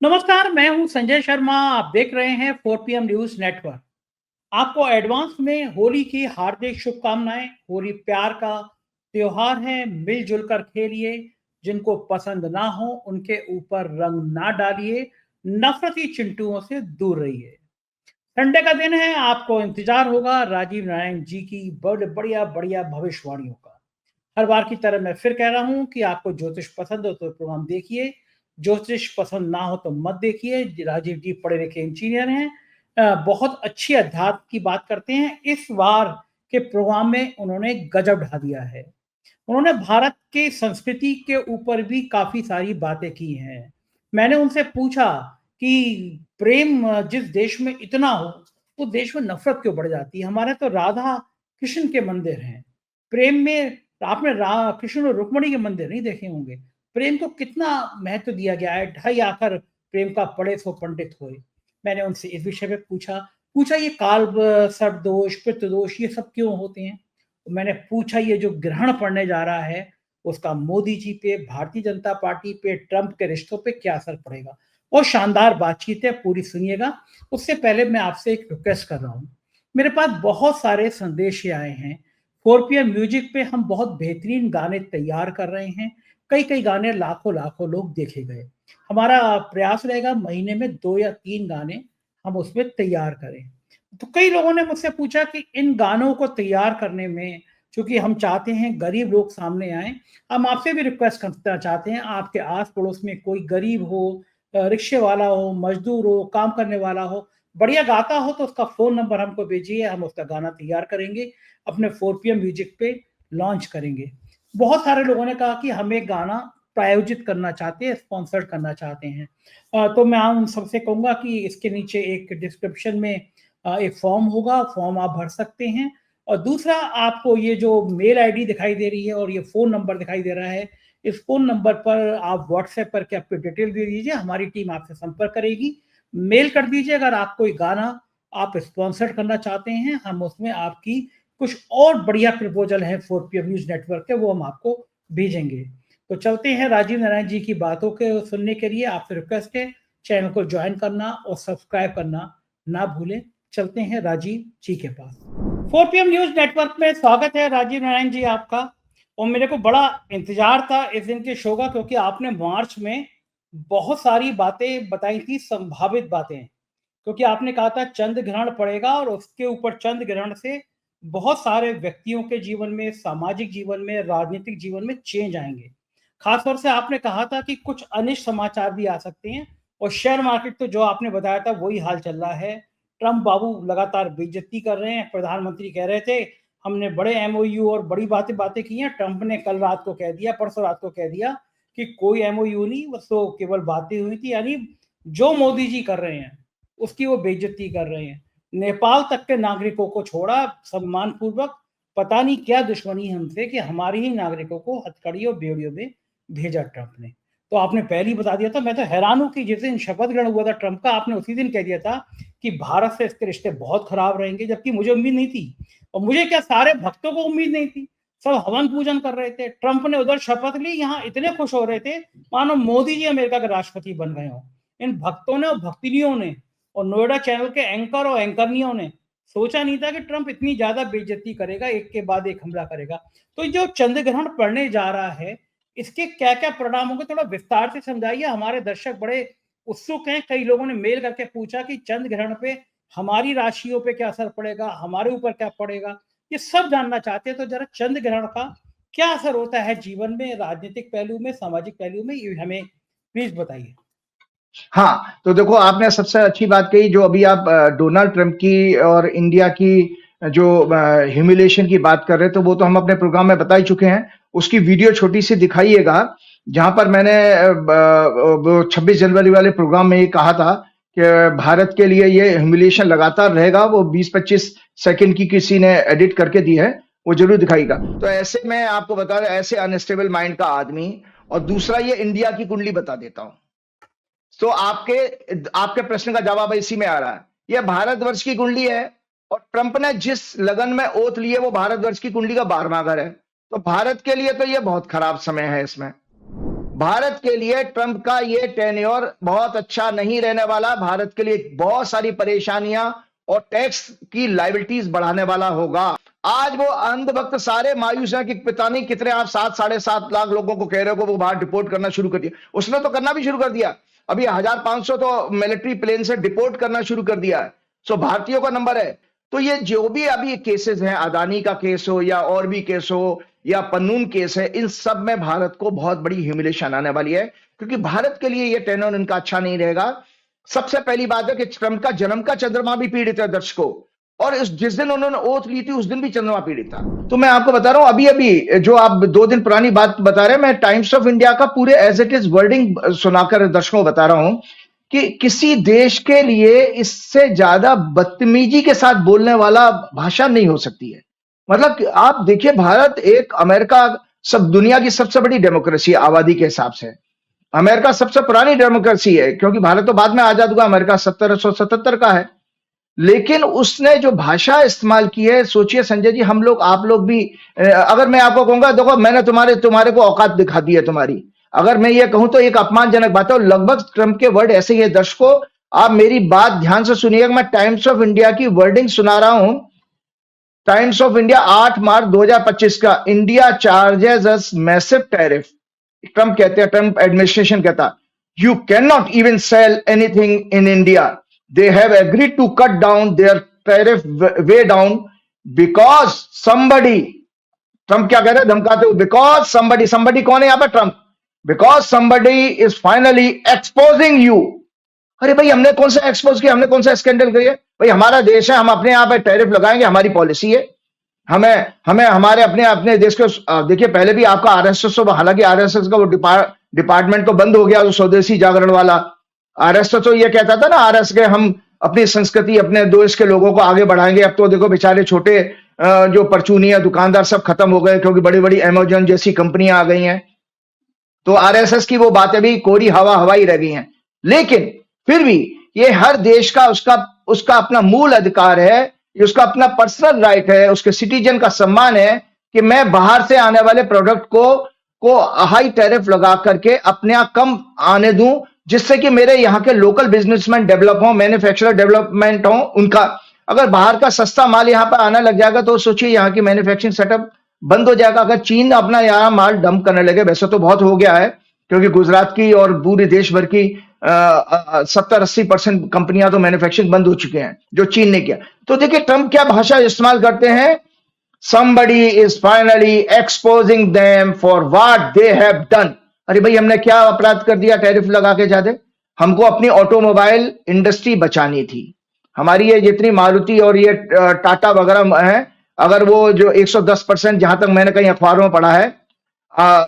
नमस्कार, मैं हूं संजय शर्मा। आप देख रहे हैं 4 PM न्यूज नेटवर्क। आपको एडवांस में होली की हार्दिक शुभकामनाएं। होली प्यार का त्योहार है, मिलजुल कर खेलिए। जिनको पसंद ना हो उनके ऊपर रंग ना डालिए। नफरती चिंटुओं से दूर रहिए। संडे का दिन है, आपको इंतजार होगा राजीव नारायण जी की बड़ बढ़िया बढ़िया भविष्यवाणियों का। हर बार की तरह मैं फिर कह रहा हूं कि आपको ज्योतिष पसंद हो तो प्रोग्राम देखिए, ज्योतिष पसंद ना हो तो मत देखिए। राजीव जी पढ़े लिखे इंजीनियर हैं, बहुत अच्छी अध्यात्म की बात करते हैं। इस बार के प्रोग्राम में उन्होंने गजब ढा दिया है। उन्होंने भारत के संस्कृति के ऊपर भी काफी सारी बातें की हैं। मैंने उनसे पूछा कि प्रेम जिस देश में इतना हो, उस देश में नफरत क्यों बढ़ जाती है। हमारे तो राधा कृष्ण के मंदिर हैं। प्रेम में आपने कृष्ण और रुक्मणी के मंदिर नहीं देखे होंगे। प्रेम को कितना महत्व दिया गया है। ढाई आकर प्रेम का पढ़े सो पंडित होए। मैंने उनसे इस विषय पे पूछा पूछा ये काल सर्प दोष, पितृ दोष, ये सब क्यों होते हैं। मैंने पूछा ये जो ग्रहण पड़ने जा रहा है, उसका मोदी जी पे, भारतीय जनता पार्टी पे, ट्रंप के रिश्तों पे क्या असर पड़ेगा। बहुत शानदार बातचीत है, पूरी सुनिएगा। उससे पहले मैं आपसे एक रिक्वेस्ट कर रहा हूँ। मेरे पास बहुत सारे संदेश आए हैं। 4 PM म्यूजिक पे हम बहुत बेहतरीन गाने तैयार कर रहे हैं। कई कई गाने लाखों लाखों लोग देखे गए। हमारा प्रयास रहेगा महीने में 2 या 3 गाने हम उसमें तैयार करें। तो कई लोगों ने मुझसे पूछा कि इन गानों को तैयार करने में, चूंकि हम चाहते हैं गरीब लोग सामने आए, हम आपसे भी रिक्वेस्ट करना चाहते हैं, आपके आस पड़ोस में कोई गरीब हो, रिक्शे वाला हो, मजदूर हो, काम करने वाला हो, बढ़िया गाता हो, तो उसका फोन नंबर हमको भेजिए। हम उसका गाना तैयार करेंगे, अपने 4 PM म्यूजिक पे लॉन्च करेंगे। बहुत सारे लोगों ने कहा कि हम एक गाना प्रायोजित करना चाहते हैं, स्पॉन्सर करना चाहते हैं। तो मैं उन सबसे कहूंगा कि इसके नीचे एक डिस्क्रिप्शन में एक फॉर्म होगा, फॉर्म आप भर सकते हैं। और दूसरा, आपको ये जो मेल आईडी दिखाई दे रही है और ये फोन नंबर दिखाई दे रहा है, इस फोन नंबर पर आप व्हाट्सएप पर के आपकी डिटेल दे दीजिए, हमारी टीम आपसे संपर्क करेगी। मेल कर दीजिए अगर आप कोई गाना आप स्पॉन्सर करना चाहते हैं। हम उसमें आपकी कुछ और बढ़िया प्रपोजल है 4 PM न्यूज नेटवर्क के, वो हम आपको भेजेंगे। तो चलते हैं राजीव नारायण जी की बातों के सुनने के लिए। आपसे रिक्वेस्ट है, चैनल को ज्वाइन करना और सब्सक्राइब करना ना भूलें। चलते हैं राजीव जी के पास। 4 PM न्यूज नेटवर्क में स्वागत है राजीव नारायण जी आपका। और मेरे को बड़ा इंतजार था इस दिन के शो का, क्योंकि आपने मार्च में बहुत सारी बातें बताई थी, संभावित बातें। क्योंकि आपने कहा था चंद्र ग्रहण पड़ेगा और उसके ऊपर चंद्र ग्रहण से बहुत सारे व्यक्तियों के जीवन में, सामाजिक जीवन में, राजनीतिक जीवन में चेंज आएंगे। खासतौर से आपने कहा था कि कुछ अनिष्ट समाचार भी आ सकते हैं। और शेयर मार्केट तो जो आपने बताया था वही हाल चल रहा है। ट्रंप बाबू लगातार बेइज्जती कर रहे हैं। प्रधानमंत्री कह रहे थे हमने बड़े एमओयू और बड़ी बातें बातें की हैं। ट्रंप ने कल रात को कह दिया, परसों रात को कह दिया कि कोई एमओयू नहीं, बस तो केवल बातें हुई थी। यानी जो मोदी जी कर रहे हैं उसकी वो बेइज्जती कर रहे हैं। नेपाल तक के नागरिकों को छोड़ा सम्मान पूर्वक। पता नहीं क्या दुश्मनी है हमसे कि हमारे ही नागरिकों को हथकड़ियों बेड़ियों में भेजा ट्रंप ने। तो आपने पहले ही बता दिया था। मैं तो हैरान हूं कि जिस दिन शपथ ग्रहण हुआ था ट्रंप का, आपने उसी दिन कह दिया था कि भारत से इसके रिश्ते बहुत खराब रहेंगे, जबकि मुझे उम्मीद नहीं थी। और मुझे क्या, सारे भक्तों को उम्मीद नहीं थी। सब हवन पूजन कर रहे थे। ट्रंप ने उधर शपथ ली, यहाँ इतने खुश हो रहे थे मानो मोदी जी अमेरिका के राष्ट्रपति बन गए हो। इन भक्तों ने और भक्तिनियों ने और नोएडा चैनल के एंकर और एंकरनियों ने सोचा नहीं था कि ट्रंप इतनी ज्यादा बेइज्जती करेगा, एक के बाद एक हमला करेगा। तो जो चंद्र ग्रहण पड़ने जा रहा है, इसके क्या क्या परिणाम होंगे, थोड़ा विस्तार से समझाइए। हमारे दर्शक बड़े उत्सुक हैं। कई लोगों ने मेल करके पूछा कि चंद्र ग्रहण पे हमारी राशियों पे क्या असर पड़ेगा, हमारे ऊपर क्या पड़ेगा, ये सब जानना चाहते हैं। तो जरा चंद्र ग्रहण का क्या असर होता है जीवन में, राजनीतिक पहलू में, सामाजिक पहलू में, ये हमें प्लीज बताइए। हाँ, तो देखो आपने सबसे अच्छी बात कही जो अभी आप डोनाल्ड ट्रंप की और इंडिया की जो ह्यूमिलिएशन की बात कर रहे हैं, तो वो तो हम अपने प्रोग्राम में बता ही चुके हैं। उसकी वीडियो छोटी सी दिखाइएगा, जहां पर मैंने वो 26 जनवरी वाले प्रोग्राम में ये कहा था कि भारत के लिए ये ह्यूमिलिएशन लगातार रहेगा। वो 20-25 सेकंड की किसी ने एडिट करके दी है, वो जरूर दिखाएगा। तो ऐसे मैं आपको बता रहा, ऐसे अनस्टेबल माइंड का आदमी। और दूसरा, ये इंडिया की कुंडली बता देता हूं। तो आपके आपके प्रश्न का जवाब इसी में आ रहा है। यह भारतवर्ष की कुंडली है और ट्रंप ने जिस लगन में ओथ ली है वो भारतवर्ष की कुंडली का 12वां घर है। तो भारत के लिए तो यह बहुत खराब समय है इसमें। भारत के लिए ट्रंप का ये टेन्योर बहुत अच्छा नहीं रहने वाला, भारत के लिए बहुत सारी परेशानियां और टैक्स की लायबिलिटीज बढ़ाने वाला होगा। आज वो अंधभक्त सारे मायूस हैं कि पता नहीं कितने आप 7-7.5 लाख लोगों को कह रहे हो वो बाहर डिपोर्ट करना शुरू कर दिया। उसने तो करना भी शुरू कर दिया, अभी 1500 तो मिलिट्री प्लेन से डिपोर्ट करना शुरू कर दिया है। सो भारतीयों का नंबर है। तो ये जो भी अभी केसेस हैं, अदानी का केस हो या और भी केस हो या पन्नून केस है, इन सब में भारत को बहुत बड़ी ह्यूमिलेशन आने वाली है, क्योंकि भारत के लिए ये टेन्योर इनका अच्छा नहीं रहेगा। सबसे पहली बात है कि ट्रंप का जन्म का चंद्रमा भी पीड़ित है दर्शकों, और जिस दिन उन्होंने ओथ ली थी उस दिन भी चंद्रमा पीड़ित था। तो मैं आपको बता रहा हूं, अभी अभी जो आप 2 दिन पुरानी बात बता रहे हैं, मैं टाइम्स ऑफ इंडिया का पूरे एज इट इज वर्डिंग सुनाकर दर्शकों को बता रहा हूं कि किसी देश के लिए इससे ज्यादा बदतमीजी के साथ बोलने वाला भाषा नहीं हो सकती है। मतलब कि आप देखिए, भारत एक अमेरिका सब दुनिया की सबसे बड़ी डेमोक्रेसी है आबादी के हिसाब से। अमेरिका सबसे पुरानी डेमोक्रेसी है, क्योंकि भारत तो बाद में आजाद हुआ, अमेरिका 1777 का है। लेकिन उसने जो भाषा इस्तेमाल की है, सोचिए संजय जी, हम लोग आप लोग भी, अगर मैं आपको कहूंगा देखो मैंने तुम्हारे को औकात दिखा दी है तुम्हारी, अगर मैं ये कहूं तो एक अपमानजनक बात है। और लगभग ट्रंप के वर्ड ऐसे ही है। दर्शकों, आप मेरी बात ध्यान से सुनिएगा, मैं टाइम्स ऑफ इंडिया की वर्डिंग सुना रहा हूं। टाइम्स ऑफ इंडिया 8 मार्च 2025 का, इंडिया चार्जेस अस मैसिव टैरिफ। ट्रंप कहते हैं, ट्रंप एडमिनिस्ट्रेशन कहता, you can not even sell anything in India, they have agreed to cut down their tariff way down because somebody, Trump क्या कह रहे हैं, धमकाते हुए, because somebody कौन है यहां पर, Trump, because somebody is finally exposing you। अरे भाई, हमने कौन सा एक्सपोज किया, हमने कौन सा स्कैंडल किया भाई? हमारा देश है, हम अपने यहां पर टैरिफ लगाएंगे, हमारी पॉलिसी है। हमें हमारे अपने देश को देखिए, पहले भी आपका आरएसएस, हालांकि आरएसएस का वो डिपार्टमेंट तो बंद हो गया, वो स्वदेशी जागरण वाला। आरएसएस तो ये कहता था ना, आरएस के हम अपनी संस्कृति, अपने देश के लोगों को आगे बढ़ाएंगे। अब तो देखो बेचारे छोटे जो परचूनिया दुकानदार सब खत्म हो गए, क्योंकि बड़ी बड़ी अमेजन जैसी कंपनियां आ गई हैं। तो आरएसएस की वो बातें भी कोरी हवा ही रह गई हैं। लेकिन फिर भी ये हर देश का उसका अपना मूल अधिकार है, ये उसका अपना पर्सनल राइट है, उसके सिटीजन का सम्मान है कि मैं बाहर से आने वाले प्रोडक्ट को हाई टैरिफ लगा करके अपने यहां कम आने दूं, जिससे कि मेरे यहाँ के लोकल बिजनेसमैन डेवलप हो, मैन्युफैक्चरर डेवलपमेंट हो उनका। अगर बाहर का सस्ता माल यहाँ पर आने लग जाएगा तो सोचिए यहाँ की मैन्युफैक्चरिंग सेटअप बंद हो जाएगा। अगर चीन अपना यहाँ माल डंप करने लगे, वैसे तो बहुत हो गया है, क्योंकि गुजरात की और पूरे देश भर की 70-80% कंपनियां तो मैन्युफैक्चरिंग बंद हो चुके हैं, जो चीन ने किया। तो देखिए ट्रंप क्या भाषा इस्तेमाल करते हैं, somebody is finally exposing them for what they have done। अरे भाई, हमने क्या अपराध कर दिया टैरिफ लगा के? ज्यादा हमको अपनी ऑटोमोबाइल इंडस्ट्री बचानी थी। हमारी ये जितनी मारुति और ये टाटा वगैरह है, अगर वो जो 110%, जहां तक मैंने कहीं अखबारों में पढ़ा है,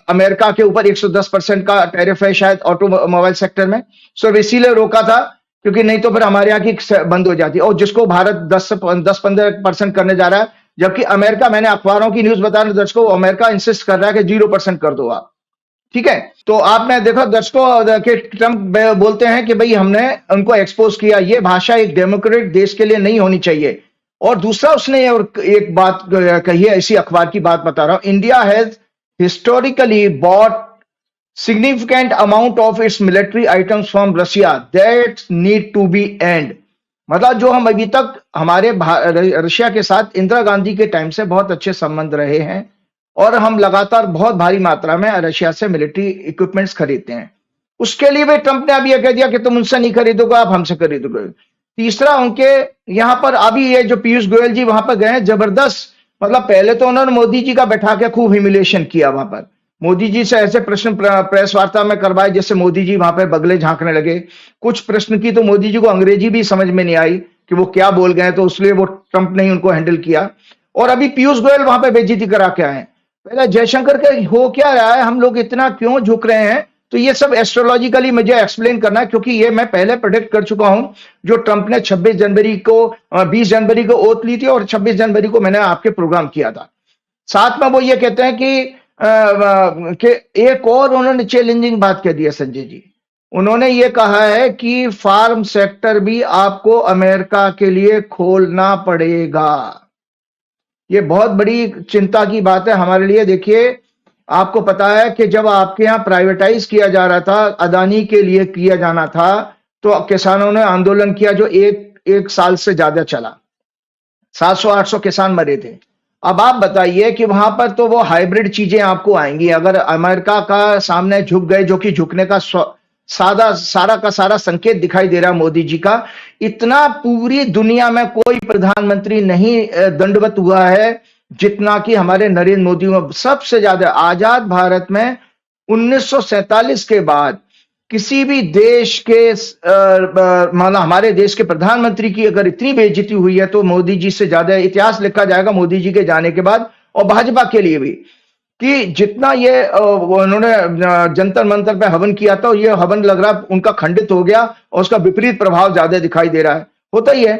अमेरिका के ऊपर 110% का टैरिफ है शायद ऑटोमोबाइल सेक्टर में। सो इसीलिए रोका था, क्योंकि नहीं तो फिर हमारे यहाँ की बंद हो जाती, और जिसको भारत 10-15% करने जा रहा है, जबकि अमेरिका, मैंने अखबारों की न्यूज बता रहा हूं दर्शकों, अमेरिका इंसिस्ट कर रहा है कि 0% कर दो आप। ठीक है, तो आपने देखो दर्शकों कि ट्रंप बोलते हैं कि भाई हमने उनको एक्सपोज किया। ये भाषा एक डेमोक्रेटिक देश के लिए नहीं होनी चाहिए। और दूसरा उसने और एक बात कही है, इसी अखबार की बात बता रहा हूं, India has historically bought significant amount of its military items from Russia that need to be end। मतलब जो हम अभी तक हमारे रशिया के साथ इंदिरा गांधी के टाइम से बहुत अच्छे संबंध रहे हैं, और हम लगातार बहुत भारी मात्रा में रशिया से मिलिट्री इक्विपमेंट्स खरीदते हैं। उसके लिए भी ट्रंप ने अभी यह कह दिया कि तुम उनसे नहीं खरीदोगे, आप हमसे खरीदोगे। तीसरा, उनके यहां पर अभी ये जो पीयूष गोयल जी वहां पर गए हैं, जबरदस्त, मतलब पहले तो उन्होंने मोदी जी का बैठा के खूब ह्यूमिलिएशन किया वहां पर। मोदी जी से ऐसे प्रश्न प्रेस वार्ता में करवाए जैसे मोदी जी वहां पे बगले झांकने लगे। कुछ प्रश्न की तो मोदी जी को अंग्रेजी भी समझ में नहीं आई कि वो क्या बोल गए, तो इसलिए वो ट्रंप ने ही उनको हैंडल किया। और अभी पीयूष गोयल वहां पे बेइज्जती करा के आए। पहले जयशंकर का हो क्या रहा है, हम लोग इतना क्यों झुक रहे हैं, तो ये सब एस्ट्रोलॉजिकली मुझे एक्सप्लेन करना है, क्योंकि ये मैं पहले प्रेडिक्ट कर चुका हूं। जो ट्रंप ने 26 जनवरी को 20 जनवरी को ओथ ली थी, और 26 जनवरी को मैंने आपके प्रोग्राम किया था। साथ में वो ये कहते हैं कि एक और उन्होंने चैलेंजिंग बात कह दी है संजय जी। उन्होंने ये कहा है कि फार्म सेक्टर भी आपको अमेरिका के लिए खोलना पड़ेगा। ये बहुत बड़ी चिंता की बात है हमारे लिए। देखिए, आपको पता है कि जब आपके यहाँ प्राइवेटाइज किया जा रहा था, अदानी के लिए किया जाना था, तो किसानों ने आंदोलन किया जो एक साल से ज्यादा चला। 700-800 किसान मरे थे। अब आप बताइए कि वहां पर तो वो हाइब्रिड चीजें आपको आएंगी। अगर अमेरिका का सामने झुक गए, जो कि झुकने का सारा का सारा संकेत दिखाई दे रहा है मोदी जी का, इतना पूरी दुनिया में कोई प्रधानमंत्री नहीं दंडवत हुआ है जितना कि हमारे नरेंद्र मोदी में। सबसे ज्यादा आजाद भारत में 1947 के बाद किसी भी देश के मतलब हमारे देश के प्रधानमंत्री की अगर इतनी बेइज्जती हुई है तो मोदी जी से ज्यादा इतिहास लिखा जाएगा मोदी जी के जाने के बाद। और भाजपा के लिए भी कि जितना ये उन्होंने जंतर मंतर पे हवन किया था, ये हवन लग रहा उनका खंडित हो गया और उसका विपरीत प्रभाव ज्यादा दिखाई दे रहा है, होता ही है।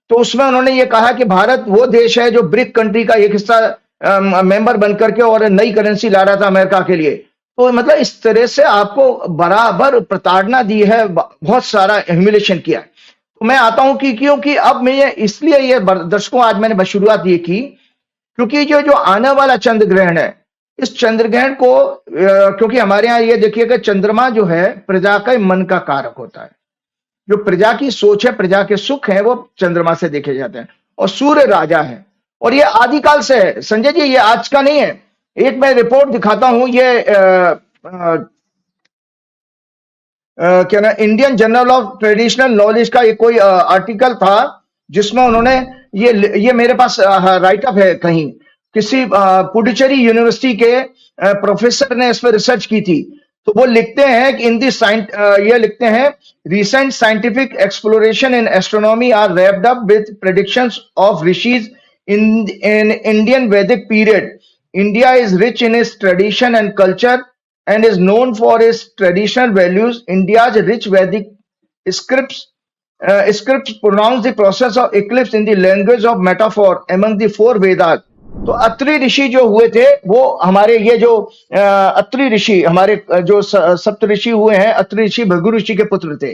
तो उसमें उन्होंने ये कहा कि भारत वो देश है जो ब्रिक कंट्री का एक हिस्सा मेंबर बनकर के और नई करेंसी ला रहा था अमेरिका के लिए। तो मतलब इस तरह से आपको बराबर प्रताड़ना दी है, बहुत सारा ह्यूमिलेशन किया है। तो मैं आता हूं कि क्योंकि अब मैं इसलिए ये दर्शकों आज मैंने शुरुआत ये की क्योंकि जो आने वाला चंद्र ग्रहण है, इस चंद्र ग्रहण को क्योंकि हमारे यहाँ ये देखिएगा चंद्रमा जो है प्रजा का मन का कारक होता है। जो प्रजा की सोच है, प्रजा के सुख है, वो चंद्रमा से देखे जाते हैं। और सूर्य राजा है और ये आदिकाल से है। संजय जी, ये आज का नहीं है। एक मैं रिपोर्ट दिखाता हूं, ये क्या ना Indian journal of traditional knowledge का एक कोई आर्टिकल था जिसमें उन्होंने ये मेरे पास राइटअप है कहीं, किसी पुडुचेरी यूनिवर्सिटी के प्रोफेसर ने इस पर रिसर्च की थी। तो वो लिखते हैं कि ये लिखते हैं recent scientific exploration in astronomy are wrapped up with predictions of rishis in Indian Vedic period. India is rich in its tradition and culture and is known for its traditional values. India's rich Vedic scripts pronounce the process of eclipse in the language of metaphor among the four Vedas. तो अत्रि ऋषि जो हुए थे वो हमारे ये जो अत्रि ऋषि हमारे जो सप्त ऋषि हुए हैं, अत्रि ऋषि भृगु ऋषि के पुत्र थे।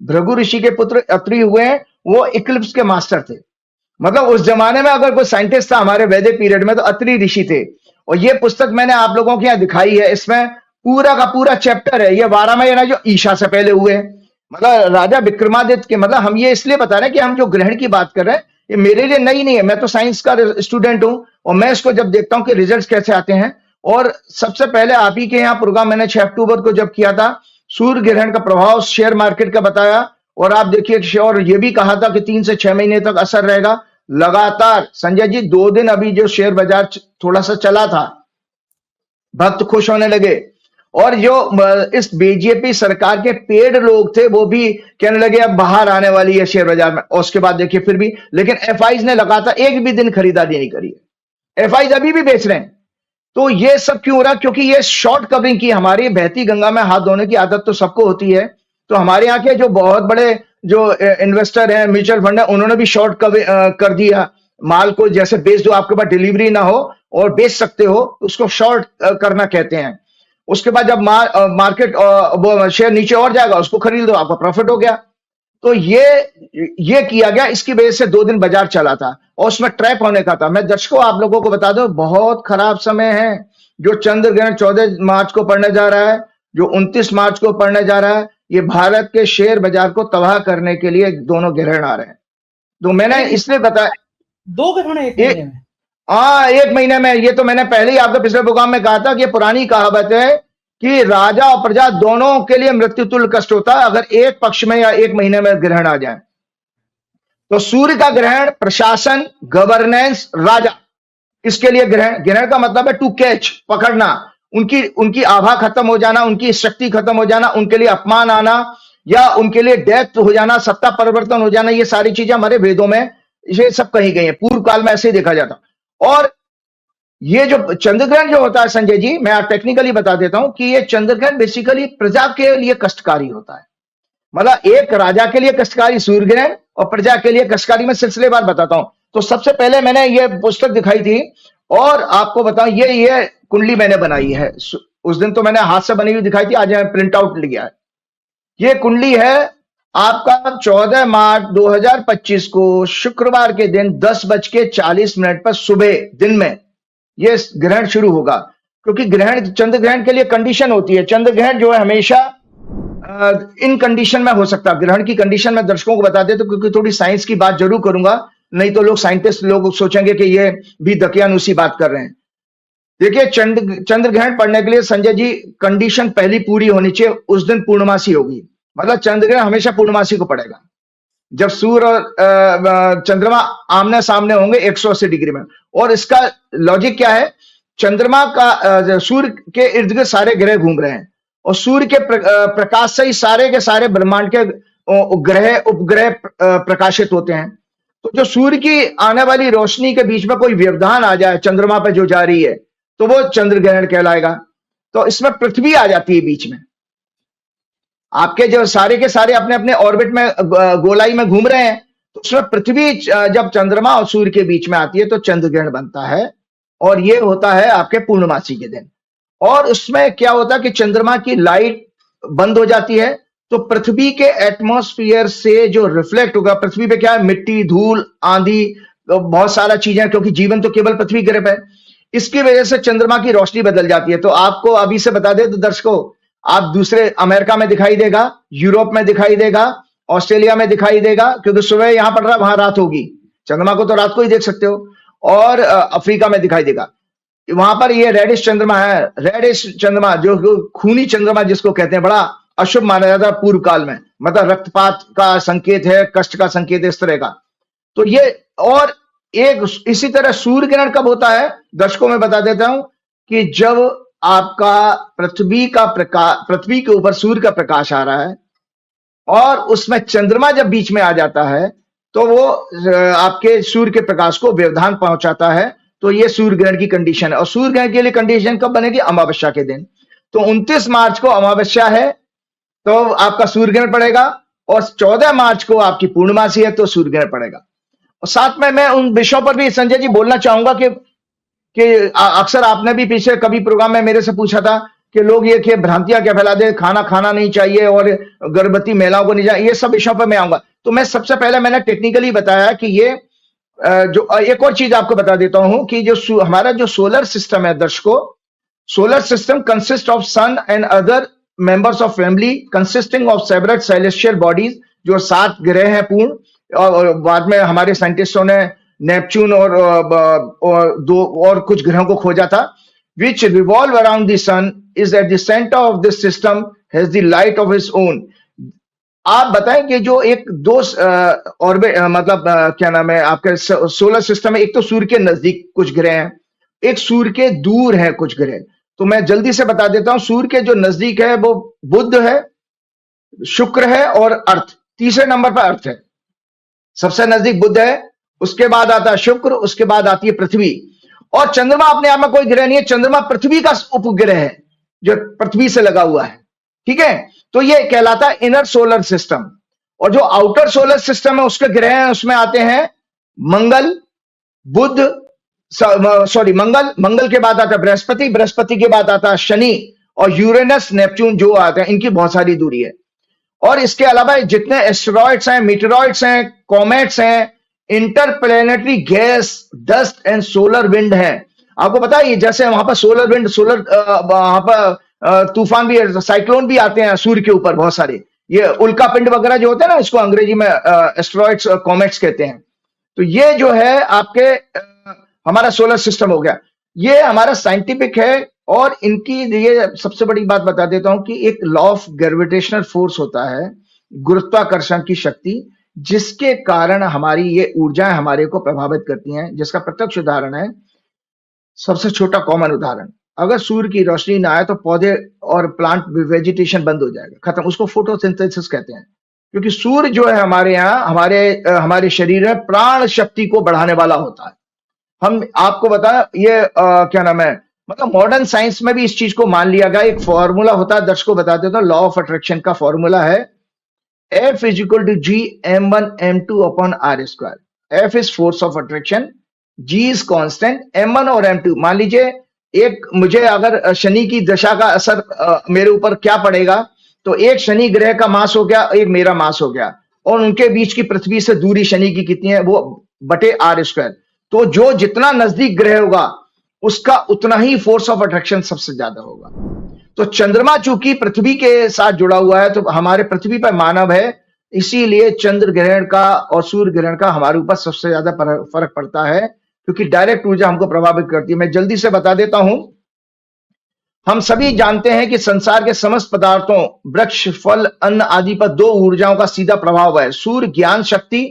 भृगु ऋषि के पुत्र अत्रि हुए हैं, वो इक्लिप्स के मास्टर थे। मतलब उस जमाने में अगर कोई साइंटिस्ट था हमारे वैदिक पीरियड में तो अत्रि ऋषि थे। और ये पुस्तक मैंने आप लोगों के यहाँ दिखाई है, इसमें पूरा का पूरा चैप्टर है। ये 12 महीना जो ईशा से पहले हुए, मतलब राजा विक्रमादित्य के, मतलब हम ये इसलिए बता रहे हैं कि हम जो ग्रहण की बात कर रहे हैं ये मेरे लिए नई नहीं है। मैं तो साइंस का स्टूडेंट हूं और मैं इसको जब देखता हूं कि रिजल्ट्स कैसे आते हैं। और सबसे पहले आप ही के यहाँ प्रोग्राम मैंने 6 अक्टूबर को जब किया था, सूर्य ग्रहण का प्रभाव शेयर मार्केट का बताया। और आप देखिए, और ये भी कहा था कि 3 से 6 महीने तक असर रहेगा लगातार। संजय जी, 2 दिन अभी जो शेयर बाजार थोड़ा सा चला था, भक्त खुश होने लगे। और जो इस बीजेपी सरकार के पेड लोग थे वो भी कहने लगे अब बाहर आने वाली है शेयर बाजार में। और उसके बाद देखिए फिर भी, लेकिन एफआईज ने लगातार एक भी दिन खरीदारी नहीं करी है। एफआईज अभी भी बेच रहे हैं। तो ये सब क्यों हो रहा? क्योंकि ये शॉर्ट कवरिंग की, हमारी बहती गंगा में हाथ धोने की आदत तो सबको होती है। तो हमारे यहाँ के जो बहुत बड़े जो इन्वेस्टर हैं, म्यूचुअल फंड है, उन्होंने भी शॉर्ट कर दिया माल को। जैसे बेच दो, आपके पास डिलीवरी ना हो और बेच सकते हो, उसको शॉर्ट करना कहते हैं। उसके बाद जब मार्केट शेयर नीचे और जाएगा उसको खरीद दो, आपका प्रॉफिट हो गया। तो ये किया गया, इसकी वजह से 2 दिन बाजार चला था और उसमें ट्रैप होने का था। मैं दर्शकों आप लोगों को बता दूं, बहुत खराब समय है। जो चंद्र ग्रहण 14 मार्च को पड़ने जा रहा है, जो 29 मार्च को पड़ने जा रहा है, ये भारत के शेयर बाजार को तबाह करने के लिए दोनों ग्रहण आ रहे हैं। तो मैंने इसलिए बताया 2 ग्रहण एक महीने में। हाँ, 1 महीने में। ये तो मैंने पहले ही आपके पिछले प्रोग्राम में कहा था कि पुरानी कहावत है कि राजा और प्रजा दोनों के लिए मृत्यु तुल्य कष्ट होता है अगर एक पक्ष में या 1 महीने में ग्रहण आ जाए। तो सूर्य का ग्रहण प्रशासन, गवर्नेंस, राजा, इसके लिए ग्रहण का मतलब है टू कैच, पकड़ना। उनकी आभा खत्म हो जाना, उनकी शक्ति खत्म हो जाना, उनके लिए अपमान आना या उनके लिए डेथ हो जाना, सत्ता परिवर्तन हो जाना, ये सारी चीजें हमारे वेदों में ये सब कही गई है। पूर्व काल में ऐसे ही देखा जाता। और ये जो चंद्रग्रहण जो होता है संजय जी, मैं आप टेक्निकली बता देता हूं कि ये चंद्रग्रहण बेसिकली प्रजा के लिए कष्टकारी होता है। मतलब एक राजा के लिए कष्टकारी सूर्य ग्रहण और प्रजा के लिए कष्टकारी। मैं सिलसिलेवार बताता हूं। तो सबसे पहले मैंने ये पुस्तक दिखाई थी और आपको बताऊं, ये कुंडली मैंने बनाई है। उस दिन तो मैंने हाथ से बनी हुई दिखाई थी, आज मैं प्रिंट आउट लिया है। ये कुंडली है आपका 14 मार्च 2025 को शुक्रवार के दिन 10:40 पर सुबह दिन में ये ग्रहण शुरू होगा। क्योंकि ग्रहण, चंद्र ग्रहण के लिए कंडीशन होती है। चंद्र ग्रहण जो है हमेशा इन कंडीशन में हो सकता है। ग्रहण की कंडीशन में दर्शकों को बता दे तो, क्योंकि थोड़ी साइंस की बात जरूर करूंगा, नहीं तो लोग साइंटिस्ट लोग सोचेंगे कि ये भी दकियानुसी बात कर रहे हैं। देखिए, चंद्र ग्रहण पड़ने के लिए संजय जी कंडीशन पहली पूरी होनी चाहिए, उस दिन पूर्णमासी होगी। मतलब चंद्र ग्रहण हमेशा पूर्णमासी को पड़ेगा, जब सूर्य और चंद्रमा आमने सामने होंगे 180 डिग्री में। और इसका लॉजिक क्या है, चंद्रमा का सूर्य के इर्द गिर्द सारे ग्रह घूम रहे हैं और सूर्य के प्रकाश से ही सारे के सारे ब्रह्मांड के ग्रह उपग्रह प्रकाशित होते हैं। तो जो सूर्य की आने वाली रोशनी के बीच में कोई व्यवधान आ जाए चंद्रमा पर जो जा रही है, तो वो चंद्र ग्रहण कहलाएगा। तो इसमें पृथ्वी आ जाती है बीच में। आपके जो सारे के सारे अपने अपने ऑर्बिट में गोलाई में घूम रहे हैं, तो उसमें पृथ्वी जब चंद्रमा और सूर्य के बीच में आती है तो चंद्र ग्रहण बनता है। और ये होता है आपके पूर्णमासी के दिन। और उसमें क्या होता है कि चंद्रमा की लाइट बंद हो जाती है, तो पृथ्वी के एटमॉस्फेयर से जो रिफ्लेक्ट होगा, पृथ्वी पे क्या है, मिट्टी, धूल, आंधी, बहुत सारा चीजें, क्योंकि जीवन तो केवल पृथ्वी ग्रह पे है। इसकी वजह से चंद्रमा की रोशनी बदल जाती है। तो आपको अभी से बता दे तो दर्शकों, आप दूसरे अमेरिका में दिखाई देगा, यूरोप में दिखाई देगा, ऑस्ट्रेलिया में दिखाई देगा, क्योंकि सुबह यहां पड़ रहा है, वहां रात होगी। चंद्रमा को तो रात को ही देख सकते हो। और अफ्रीका में दिखाई देगा, वहां पर ये रेडिश चंद्रमा है। रेडिश चंद्रमा जो खूनी चंद्रमा जिसको कहते हैं, बड़ा अशुभ माना जाता है पूर्व काल में, मतलब रक्तपात का संकेत है, कष्ट का संकेत है, इस तरह का। तो ये, और एक इसी तरह सूर्य ग्रहण कब होता है, दर्शकों में बता देता हूं कि जब आपका पृथ्वी के ऊपर सूर्य का प्रकाश आ रहा है और उसमें चंद्रमा जब बीच में आ जाता है, तो वो आपके सूर्य के प्रकाश को व्यवधान पहुंचाता है। तो ये सूर्य ग्रहण की कंडीशन है। और सूर्य ग्रहण के लिए कंडीशन कब बनेगी, अमावस्या के दिन। तो 29 मार्च को अमावस्या है, तो आपका सूर्य ग्रहण पड़ेगा। और 14 मार्च को आपकी पूर्णमासी है, तो सूर्य ग्रहण पड़ेगा। और साथ में मैं उन विषयों पर भी संजय जी बोलना चाहूंगा कि अक्सर आपने भी पीछे कभी प्रोग्राम में मेरे से पूछा था कि लोग ये कि भ्रांतियां क्या फैला दे, खाना खाना नहीं चाहिए और गर्भवती महिलाओं को नहीं चाहिए, ये सब विषयों पर मैं आऊंगा। तो मैं सबसे पहले मैंने टेक्निकली बताया कि ये जो एक और चीज आपको बता देता हूं कि जो हमारा जो सोलर सिस्टम है दर्शकों, solar system consist of sun and other members of family consisting of several celestial bodies, जो 7 ग्रह हैं पूर्ण। और बाद में हमारे साइंटिस्टों ने नेपच्यून और 2 और कुछ ग्रहों को खोजा था। which revolve around the sun is at the center of this system has the light of its own। आप बताएं कि जो एक दो ऑर्बिट मतलब क्या नाम है आपके सोलर सिस्टम में, एक तो सूर्य के नजदीक कुछ ग्रह हैं, एक सूर्य के दूर है कुछ ग्रह। तो मैं जल्दी से बता देता हूं, सूर्य के जो नजदीक है वो बुध है, शुक्र है और अर्थ। तीसरे नंबर पर अर्थ है, सबसे नजदीक बुध है, उसके बाद आता है शुक्र, उसके बाद आती है पृथ्वी। और चंद्रमा अपने आप में कोई ग्रह नहीं है, चंद्रमा पृथ्वी का उपग्रह है जो पृथ्वी से लगा हुआ है। ठीक है, तो ये कहलाता है इनर सोलर सिस्टम। और जो आउटर सोलर सिस्टम है उसके ग्रह हैं, उसमें आते हैं मंगल, बुध, मंगल के बाद आता है बृहस्पति, बृहस्पति के बाद आता है शनि और यूरेनस, नेपच्यून जो आते हैं, इनकी बहुत सारी दूरी है। और इसके अलावा जितने एस्टेरॉइड्स हैं, मीटेरॉइड्स हैं, कॉमेट्स हैं, interplanetary gas, dust and solar wind है। आपको पता है जैसे वहां पर सोलर विंड, वहां पर तूफान भी, साइक्लोन भी आते हैं सूर्य के ऊपर बहुत सारे, ये उल्का पिंड वगैरह जो होते हैं ना, इसको अंग्रेजी में एस्टेरॉइड्स कॉमेट्स कहते हैं। तो ये जो है आपके हमारा सोलर सिस्टम हो गया, ये हमारा साइंटिफिक है। और इनकी ये सबसे बड़ी बात बता देता हूं कि एक लॉ ऑफ ग्रेविटेशनल फोर्स होता है, गुरुत्वाकर्षण की शक्ति, जिसके कारण हमारी ये ऊर्जाएं हमारे को प्रभावित करती हैं। जिसका प्रत्यक्ष उदाहरण है, सबसे छोटा कॉमन उदाहरण, अगर सूर्य की रोशनी ना आए तो पौधे और प्लांट वेजिटेशन बंद हो जाएगा, खत्म। उसको फोटोसिंथेसिस कहते हैं। क्योंकि सूर्य जो है हमारे यहाँ हमारे शरीर में प्राण शक्ति को बढ़ाने वाला होता है। हम आपको बताया ये क्या नाम है, मतलब मॉडर्न साइंस में भी इस चीज को मान लिया गया। एक फॉर्मूला होता है, दर्शकों बता देता हूं, लॉ ऑफ अट्रैक्शन का फॉर्मूला है F is equal to G m1 m2 upon r²। F is force of attraction, G is constant, m1 और m2। मान लीजिए एक मुझे अगर शनि की दशा का असर मेरे ऊपर क्या पड़ेगा, तो एक शनि ग्रह का मास हो गया, एक मेरा मास हो गया, और उनके बीच की पृथ्वी से दूरी शनि की कितनी है, वो बटे r²। तो जो जितना नजदीक ग्रह होगा उसका उतना ही फोर्स ऑफ अट्रैक्शन सबसे ज्यादा होगा। तो चंद्रमा चूंकि पृथ्वी के साथ जुड़ा हुआ है, तो हमारे पृथ्वी पर मानव है, इसीलिए चंद्र ग्रहण का और सूर्य ग्रहण का हमारे ऊपर सबसे ज्यादा फर्क पड़ता है, क्योंकि डायरेक्ट ऊर्जा हमको प्रभावित करती है। मैं जल्दी से बता देता हूं। हम सभी जानते हैं कि संसार के समस्त पदार्थों, वृक्ष, फल, अन्न आदि पर दो ऊर्जाओं का सीधा प्रभाव है। सूर्य ज्ञान शक्ति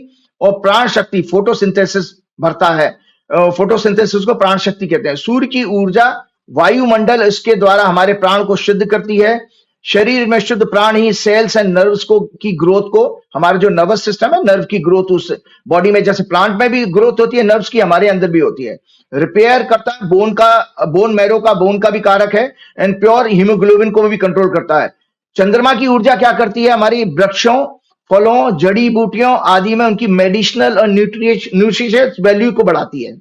और प्राण शक्ति, फोटोसिंथेसिस भरता है। फोटोसिंथेसिस को प्राण शक्ति कहते हैं। सूर्य की ऊर्जा वायुमंडल इसके द्वारा हमारे प्राण को शुद्ध करती है। शरीर में शुद्ध प्राण ही सेल्स एंड नर्व्स को की ग्रोथ को, हमारा जो नर्वस सिस्टम है, नर्व की ग्रोथ, उस बॉडी में जैसे प्लांट में भी ग्रोथ होती है, नर्व्स की हमारे अंदर भी होती है। रिपेयर करता है बोन का, बोन मैरो का, बोन का भी कारक है, एंड प्योर हीमोग्लोबिन को भी कंट्रोल करता है। चंद्रमा की ऊर्जा क्या करती है? हमारी वृक्षों, फलों, जड़ी बूटियों आदि में उनकी मेडिसिनल और न्यूट्रिशियस वैल्यू को बढ़ाती है।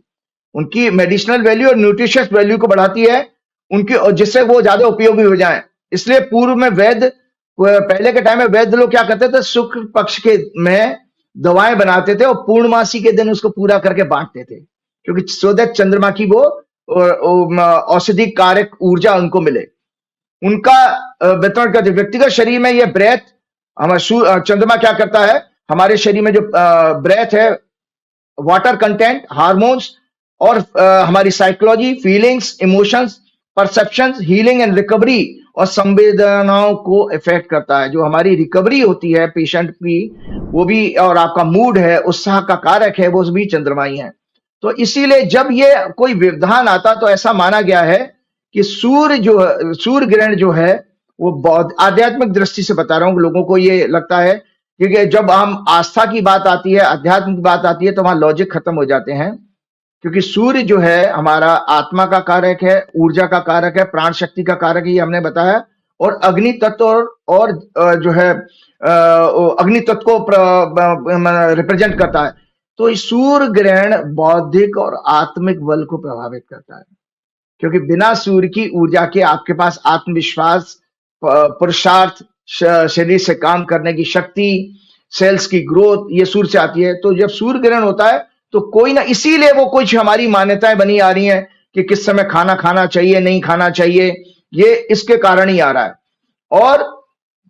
उनकी मेडिसिनल वैल्यू और न्यूट्रिशियस वैल्यू को बढ़ाती है उनकी, और जिससे वो ज्यादा उपयोगी हो जाए। इसलिए पूर्व में वैद्य, पहले के टाइम में वैद्य लोग क्या करते थे? शुक्ल पक्ष के में दवाएं बनाते थे और पूर्णमासी के दिन उसको पूरा करके बांटते थे, क्योंकि सो दैट चंद्रमा की वो औषधि कारक ऊर्जा उनको मिले। उनका वितरण करते। व्यक्तिगत शरीर में यह ब्रेथ, हमारा चंद्रमा क्या करता है? हमारे शरीर में जो ब्रेथ है, वाटर कंटेंट, हार्मोन्स और हमारी psychology, feelings, emotions, perceptions, healing and recovery और संवेदनाओं को इफेक्ट करता है। जो हमारी रिकवरी होती है पेशेंट की, वो भी, और आपका मूड है, उत्साह का कारक है, वो भी चंद्रमा ही है। तो इसीलिए जब ये कोई व्यवधान आता तो ऐसा माना गया है कि सूर्य ग्रहण जो है वो बहुत आध्यात्मिक दृष्टि से बता रहा हूं, लोगों को ये लगता है, क्योंकि जब हम आस्था की बात आती है, अध्यात्म की बात आती है, तो वहां लॉजिक खत्म हो जाते हैं। क्योंकि सूर्य जो है हमारा आत्मा का कारक है, ऊर्जा का कारक है, प्राण शक्ति का कारक है, ये हमने बताया। और अग्नि तत्व और जो है अग्नि तत्व को रिप्रेजेंट करता है। तो सूर्य ग्रहण बौद्धिक और आत्मिक बल को प्रभावित करता है, क्योंकि बिना सूर्य की ऊर्जा के आपके पास आत्मविश्वास, पुरुषार्थ, शरीर से काम करने की शक्ति, सेल्स की ग्रोथ, ये सूर्य से आती है। तो जब सूर्य ग्रहण होता है तो कोई ना, इसीलिए वो कुछ हमारी मान्यताएं बनी आ रही हैं कि किस समय खाना खाना चाहिए, नहीं खाना चाहिए, ये इसके कारण ही आ रहा है। और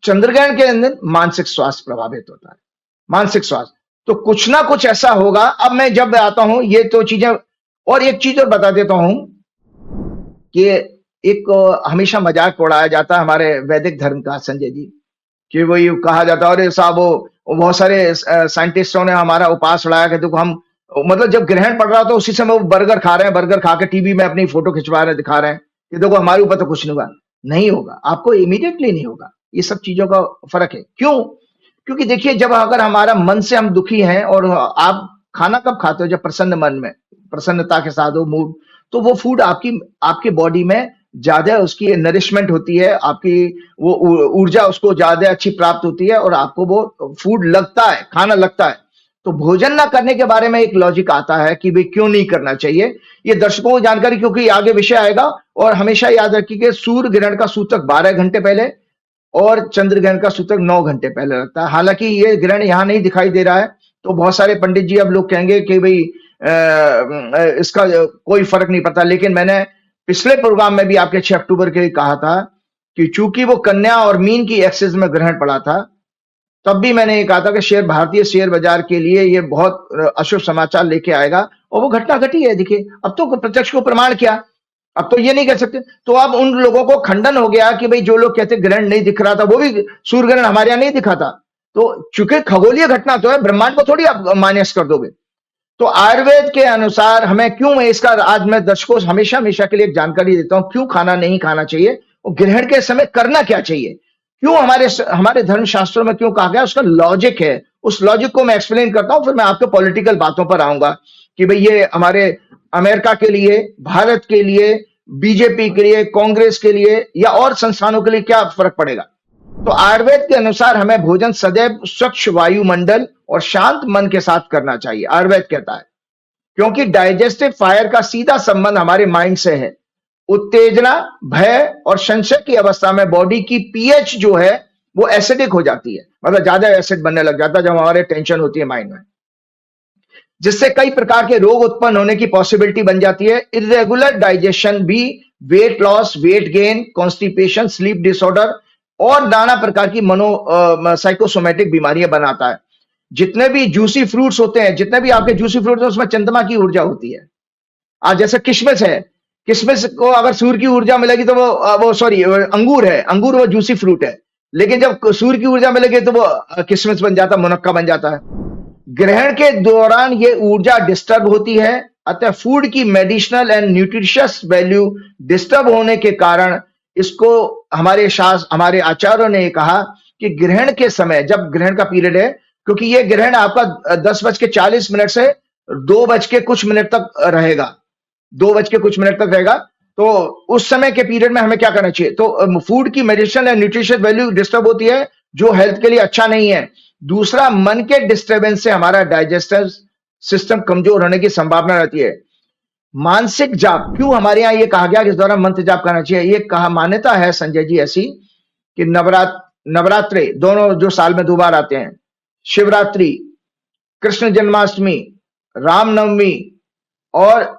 चंद्रग्रहण के अंदर मानसिक स्वास्थ्य प्रभावित होता है, मानसिक स्वास्थ्य। तो कुछ ना कुछ ऐसा होगा। अब मैं जब आता हूं ये तो चीजें, और एक चीज और बता देता हूं कि एक हमेशा मजाक उड़ाया जाता है हमारे वैदिक धर्म का, संजय जी, कि वो ये कहा जाता है, अरे साहब वो बहुत सारे साइंटिस्टों ने हमारा उपास उड़ाया कि देखो हम, मतलब जब ग्रहण पड़ रहा था उसी समय वो बर्गर खा रहे हैं, बर्गर खा के टीवी में अपनी फोटो खिंचवा रहे, दिखा रहे हैं कि देखो हमारे ऊपर तो कुछ नहीं हुआ। नहीं होगा, आपको इमीडिएटली नहीं होगा। ये सब चीजों का फर्क है। क्यों? क्योंकि देखिए, जब अगर हमारा मन से हम दुखी हैं, और आप खाना कब खाते हो? जब प्रसन्न मन में, प्रसन्नता के साथ हो मूड, तो वो फूड आपकी बॉडी में ज्यादा उसकी नरिशमेंट होती है, आपकी वो ऊर्जा उसको ज्यादा अच्छी प्राप्त होती है, और आपको वो फूड लगता है, खाना लगता है। तो भोजन ना करने के बारे में एक लॉजिक आता है कि भाई क्यों नहीं करना चाहिए। ये दर्शकों को जानकारी, क्योंकि आगे विषय आएगा। और हमेशा याद रखिए, सूर्य ग्रहण का सूतक 12 घंटे पहले और चंद्र ग्रहण का सूतक 9 घंटे पहले लगता है। हालांकि ये ग्रहण यहाँ नहीं दिखाई दे रहा है, तो बहुत सारे पंडित जी अब लोग कहेंगे कि भाई इसका कोई फर्क नहीं पड़ता। लेकिन मैंने पिछले प्रोग्राम में भी आपके 6 अक्टूबर के लिए कहा था कि चूंकि वो कन्या और मीन की एक्सिस में ग्रहण पड़ा था, तब भी मैंने ये कहा था कि भारतीय शेयर बाजार के लिए ये बहुत अशुभ समाचार लेके आएगा, और वो घटना घटी है। देखिए, अब तो प्रत्यक्ष को प्रमाण किया, अब तो ये नहीं कह सकते। तो अब उन लोगों को खंडन हो गया कि भाई जो लोग कहते ग्रहण नहीं दिख रहा था, वो भी सूर्य ग्रहण हमारे यहाँ नहीं दिखा था। तो चूंकि खगोलीय घटना तो है, ब्रह्मांड को थोड़ी आप माइनस कर दोगे। तो आयुर्वेद के अनुसार हमें क्यों, मैं इसका आज मैं दर्शकों हमेशा के लिए एक जानकारी देता हूं, क्यों खाना नहीं खाना चाहिए और ग्रहण के समय करना क्या चाहिए, क्यों हमारे धर्म शास्त्रों में क्यों कहा गया, उसका लॉजिक है। उस लॉजिक को मैं एक्सप्लेन करता हूं, फिर मैं आपके पॉलिटिकल बातों पर आऊंगा कि भाई ये हमारे अमेरिका के लिए, भारत के लिए, बीजेपी के लिए, कांग्रेस के लिए या और संस्थानों के लिए क्या फर्क पड़ेगा। तो आयुर्वेद के अनुसार हमें भोजन सदैव स्वच्छ वायुमंडल और शांत मन के साथ करना चाहिए, आयुर्वेद कहता है, क्योंकि डाइजेस्टिव फायर का सीधा संबंध हमारे माइंड से है। उत्तेजना, भय और संशय की अवस्था में बॉडी की पीएच जो है वो एसिडिक हो जाती है, मतलब ज्यादा एसिड बनने लग जाता है जब हमारे टेंशन होती है माइंड में। जिससे कई प्रकार के रोग उत्पन्न होने की पॉसिबिलिटी बन जाती है। इरेगुलर डाइजेशन भी weight loss, weight gain, constipation, sleep disorder और नाना प्रकार की साइकोसोमेटिक बीमारियां बनाता है। जितने भी जूसी फ्रूट्स होते हैं, जितने भी आपके जूसी फ्रूट्स हैं, उसमें चंद्रमा की ऊर्जा होती है। आज जैसे किशमिश है, किशमिश को अगर सूर्य की ऊर्जा मिलेगी तो वो सॉरी अंगूर है, अंगूर वो जूसी फ्रूट है, लेकिन जब सूर्य की ऊर्जा मिलेगी तो वो किशमिश बन जाता है, मुनक्का बन जाता है। ग्रहण के दौरान ये ऊर्जा डिस्टर्ब होती है, अतः फूड की medicinal and nutritious value disturb होने के कारण इसको हमारे आचार्यों ने कहा कि ग्रहण के समय, जब ग्रहण का पीरियड है, क्योंकि ये ग्रहण आपका 10:40 से 2:00 तक रहेगा, 2:00 तक रहेगा। तो उस समय के पीरियड में हमें क्या करना चाहिए? तो फूड की medicinal and nutritious value disturb होती है, जो हेल्थ के लिए अच्छा नहीं है। दूसरा, मन के डिस्टर्बेंस से हमारा डाइजेस्टिव सिस्टम कमजोर होने की संभावना रहती है। मानसिक जाप, क्यों हमारे यहाँ ये कहा गया कि इस दौरान मंत्र जाप करना चाहिए? ये कहा मान्यता है संजय जी ऐसी कि नवरात्रे दोनों जो साल में 2 बार आते हैं, शिवरात्रि, कृष्ण जन्माष्टमी, रामनवमी और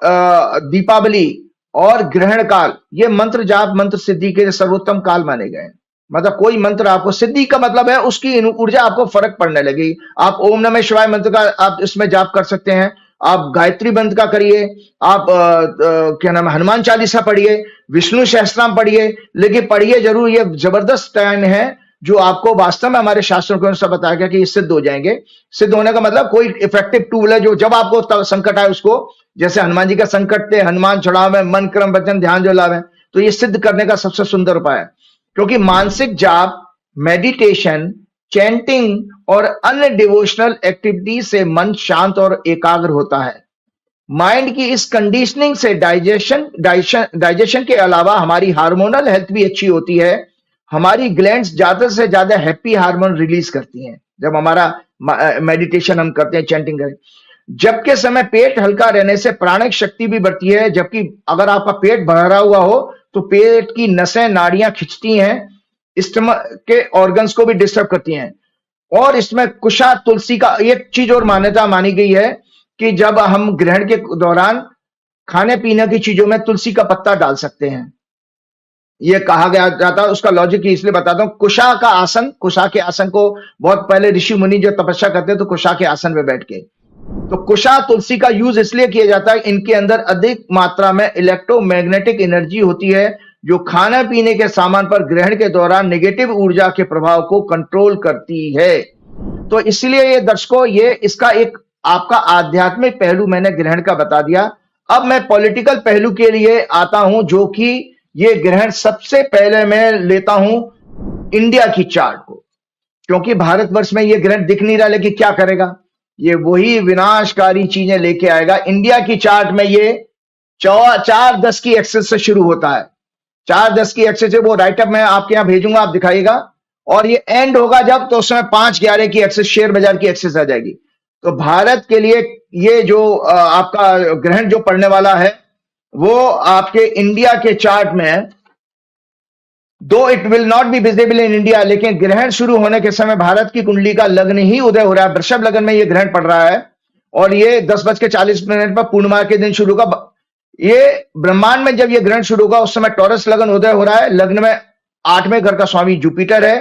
दीपावली और ग्रहण काल, ये मंत्र जाप, मंत्र सिद्धि के सर्वोत्तम काल माने गए हैं। मतलब कोई मंत्र आपको, सिद्धि का मतलब है उसकी ऊर्जा आपको फर्क पड़ने लगेगी। आप ओम नमः शिवाय मंत्र का आप इसमें जाप कर सकते हैं, आप गायत्री मंत्र का करिए, आप क्या नाम है, हनुमान चालीसा पढ़िए, विष्णु सहस्त्रनाम पढ़िए, लेकिन पढ़िए जरूर। ये जबरदस्त टाइम है जो आपको वास्तव में हमारे शास्त्रों के अनुसार बताया गया कि ये सिद्ध हो जाएंगे। सिद्ध होने का मतलब कोई इफेक्टिव टूल है जो जब आपको संकट आए उसको, जैसे हनुमान जी का संकट थे, हनुमान छुड़ावे, मन क्रम वचन ध्यान जो लावे, तो ये सिद्ध करने का सबसे सुंदर उपाय है। क्योंकि मानसिक जाप, मेडिटेशन, चैंटिंग और अन्य डिवोशनल एक्टिविटी से मन शांत और एकाग्र होता है। माइंड की इस कंडीशनिंग से डाइजेशन के अलावा हमारी हार्मोनल हेल्थ भी अच्छी होती है। हमारी ग्लैंड्स ज्यादा से ज्यादा हैप्पी हार्मोन रिलीज करती हैं जब हमारा मेडिटेशन हम करते हैं, चैंटिंग करें। जबकि समय पेट हल्का रहने से प्राणिक शक्ति भी बढ़ती है, जबकि अगर आपका पेट भरा हुआ हो तो पेट की नसें, नाड़ियां खिंचती हैं, स्टमक के ऑर्गन्स को भी डिस्टर्ब करती हैं। और इसमें कुशा तुलसी का एक चीज और मान्यता मानी गई है कि जब हम ग्रहण के दौरान खाने पीने की चीजों में तुलसी का पत्ता डाल सकते हैं, ये कहा गया जाता है। उसका लॉजिक इसलिए बताता हूं। कुशा का आसन, कुशा के आसन को बहुत पहले ऋषि मुनि जो तपस्या करते हैं तो कुशा के आसन में बैठ के, तो कुशा तुलसी का यूज इसलिए किया जाता है, इनके अंदर अधिक मात्रा में इलेक्ट्रोमैग्नेटिक एनर्जी होती है जो खाने पीने के सामान पर ग्रहण के दौरान नेगेटिव ऊर्जा के प्रभाव को कंट्रोल करती है। तो इसलिए ये दर्शकों, ये इसका एक आपका आध्यात्मिक पहलू मैंने ग्रहण का बता दिया। अब मैं पॉलिटिकल पहलू के लिए आता हूं, जो कि ये ग्रहण सबसे पहले मैं लेता हूं इंडिया की चार्ट को, क्योंकि भारतवर्ष में ये ग्रहण दिख नहीं रहा, लेकिन क्या करेगा, ये वही विनाशकारी चीजें लेके आएगा। इंडिया की चार्ट में ये 4-10 की एक्सेस से शुरू होता है, 4-10 की एक्सेस है, वो राइटअप मैं आपके यहां भेजूंगा, आप दिखाइएगा। और ये एंड होगा जब, तो उसमें 5-11 की एक्सेस, शेयर बाजार की एक्सेस आ जाएगी। तो भारत के लिए ये जो आपका ग्रहण जो पड़ने वाला है, वो आपके इंडिया के चार्ट में, दो it will not be visible in India, लेकिन ग्रहण शुरू होने के समय भारत की कुंडली का लग्न ही उदय हो रहा है। वृषभ लग्न में ये ग्रहण पड़ रहा है और ये 10:40 पर पूर्णिमा के दिन शुरू होगा। ये ब्रह्मांड में जब ये ग्रहण शुरू होगा उस समय टॉरस लग्न उदय हो रहा है। लग्न में 8वें घर का स्वामी जुपिटर है।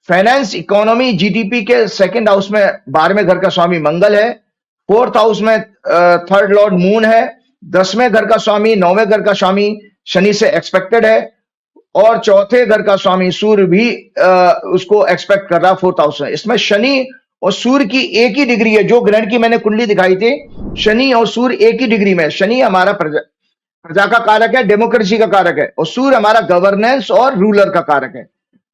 फाइनेंस, इकोनॉमी, जीडीपी के 2nd हाउस में 12वें घर का स्वामी मंगल है। 4th हाउस में 3rd लॉर्ड मून है। 10वें घर का स्वामी, 9वें घर का स्वामी शनि से एक्सपेक्टेड है और 4थे घर का स्वामी सूर्य भी उसको एक्सपेक्ट कर रहा है 4th हाउस में। इसमें शनि और सूर्य की एक ही डिग्री है। जो ग्रहण की मैंने कुंडली दिखाई थी, शनि और सूर्य एक ही डिग्री में। शनि हमारा प्रजा का कारक है, डेमोक्रेसी का कारक है, और सूर्य हमारा गवर्नेंस और रूलर का कारक है।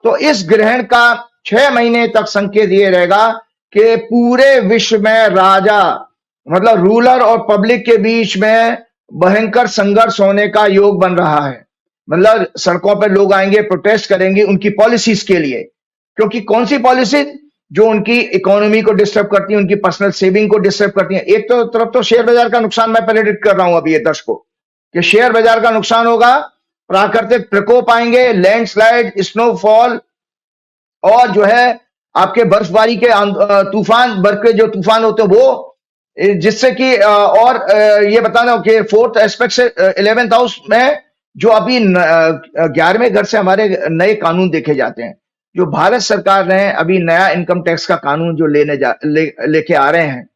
तो इस ग्रहण का 6 महीने तक संकेत ये रहेगा कि पूरे विश्व में राजा, मतलब रूलर और पब्लिक के बीच में भयंकर संघर्ष होने का योग बन रहा है। मतलब सड़कों पर लोग आएंगे, प्रोटेस्ट करेंगे उनकी पॉलिसीज के लिए। क्योंकि कौन सी पॉलिसी? जो उनकी इकोनॉमी को डिस्टर्ब करती है, उनकी पर्सनल सेविंग को डिस्टर्ब करती है। एक तो तरफ तो शेयर बाजार का नुकसान मैं प्रेडिक्ट कर रहा हूं अभी ये दर्शकों, कि शेयर बाजार का नुकसान होगा, प्राकृतिक प्रकोप आएंगे, लैंडस्लाइड, स्नोफॉल, और जो है आपके बर्फबारी के तूफान, बर्फ के जो तूफान होते हैं वो, जिससे कि ये बताना कि फोर्थ एस्पेक्ट से 11th हाउस में जो अभी 11वें घर से हमारे नए कानून देखे जाते हैं, जो भारत सरकार ने अभी नया इनकम टैक्स का कानून जो लेके आ रहे हैं,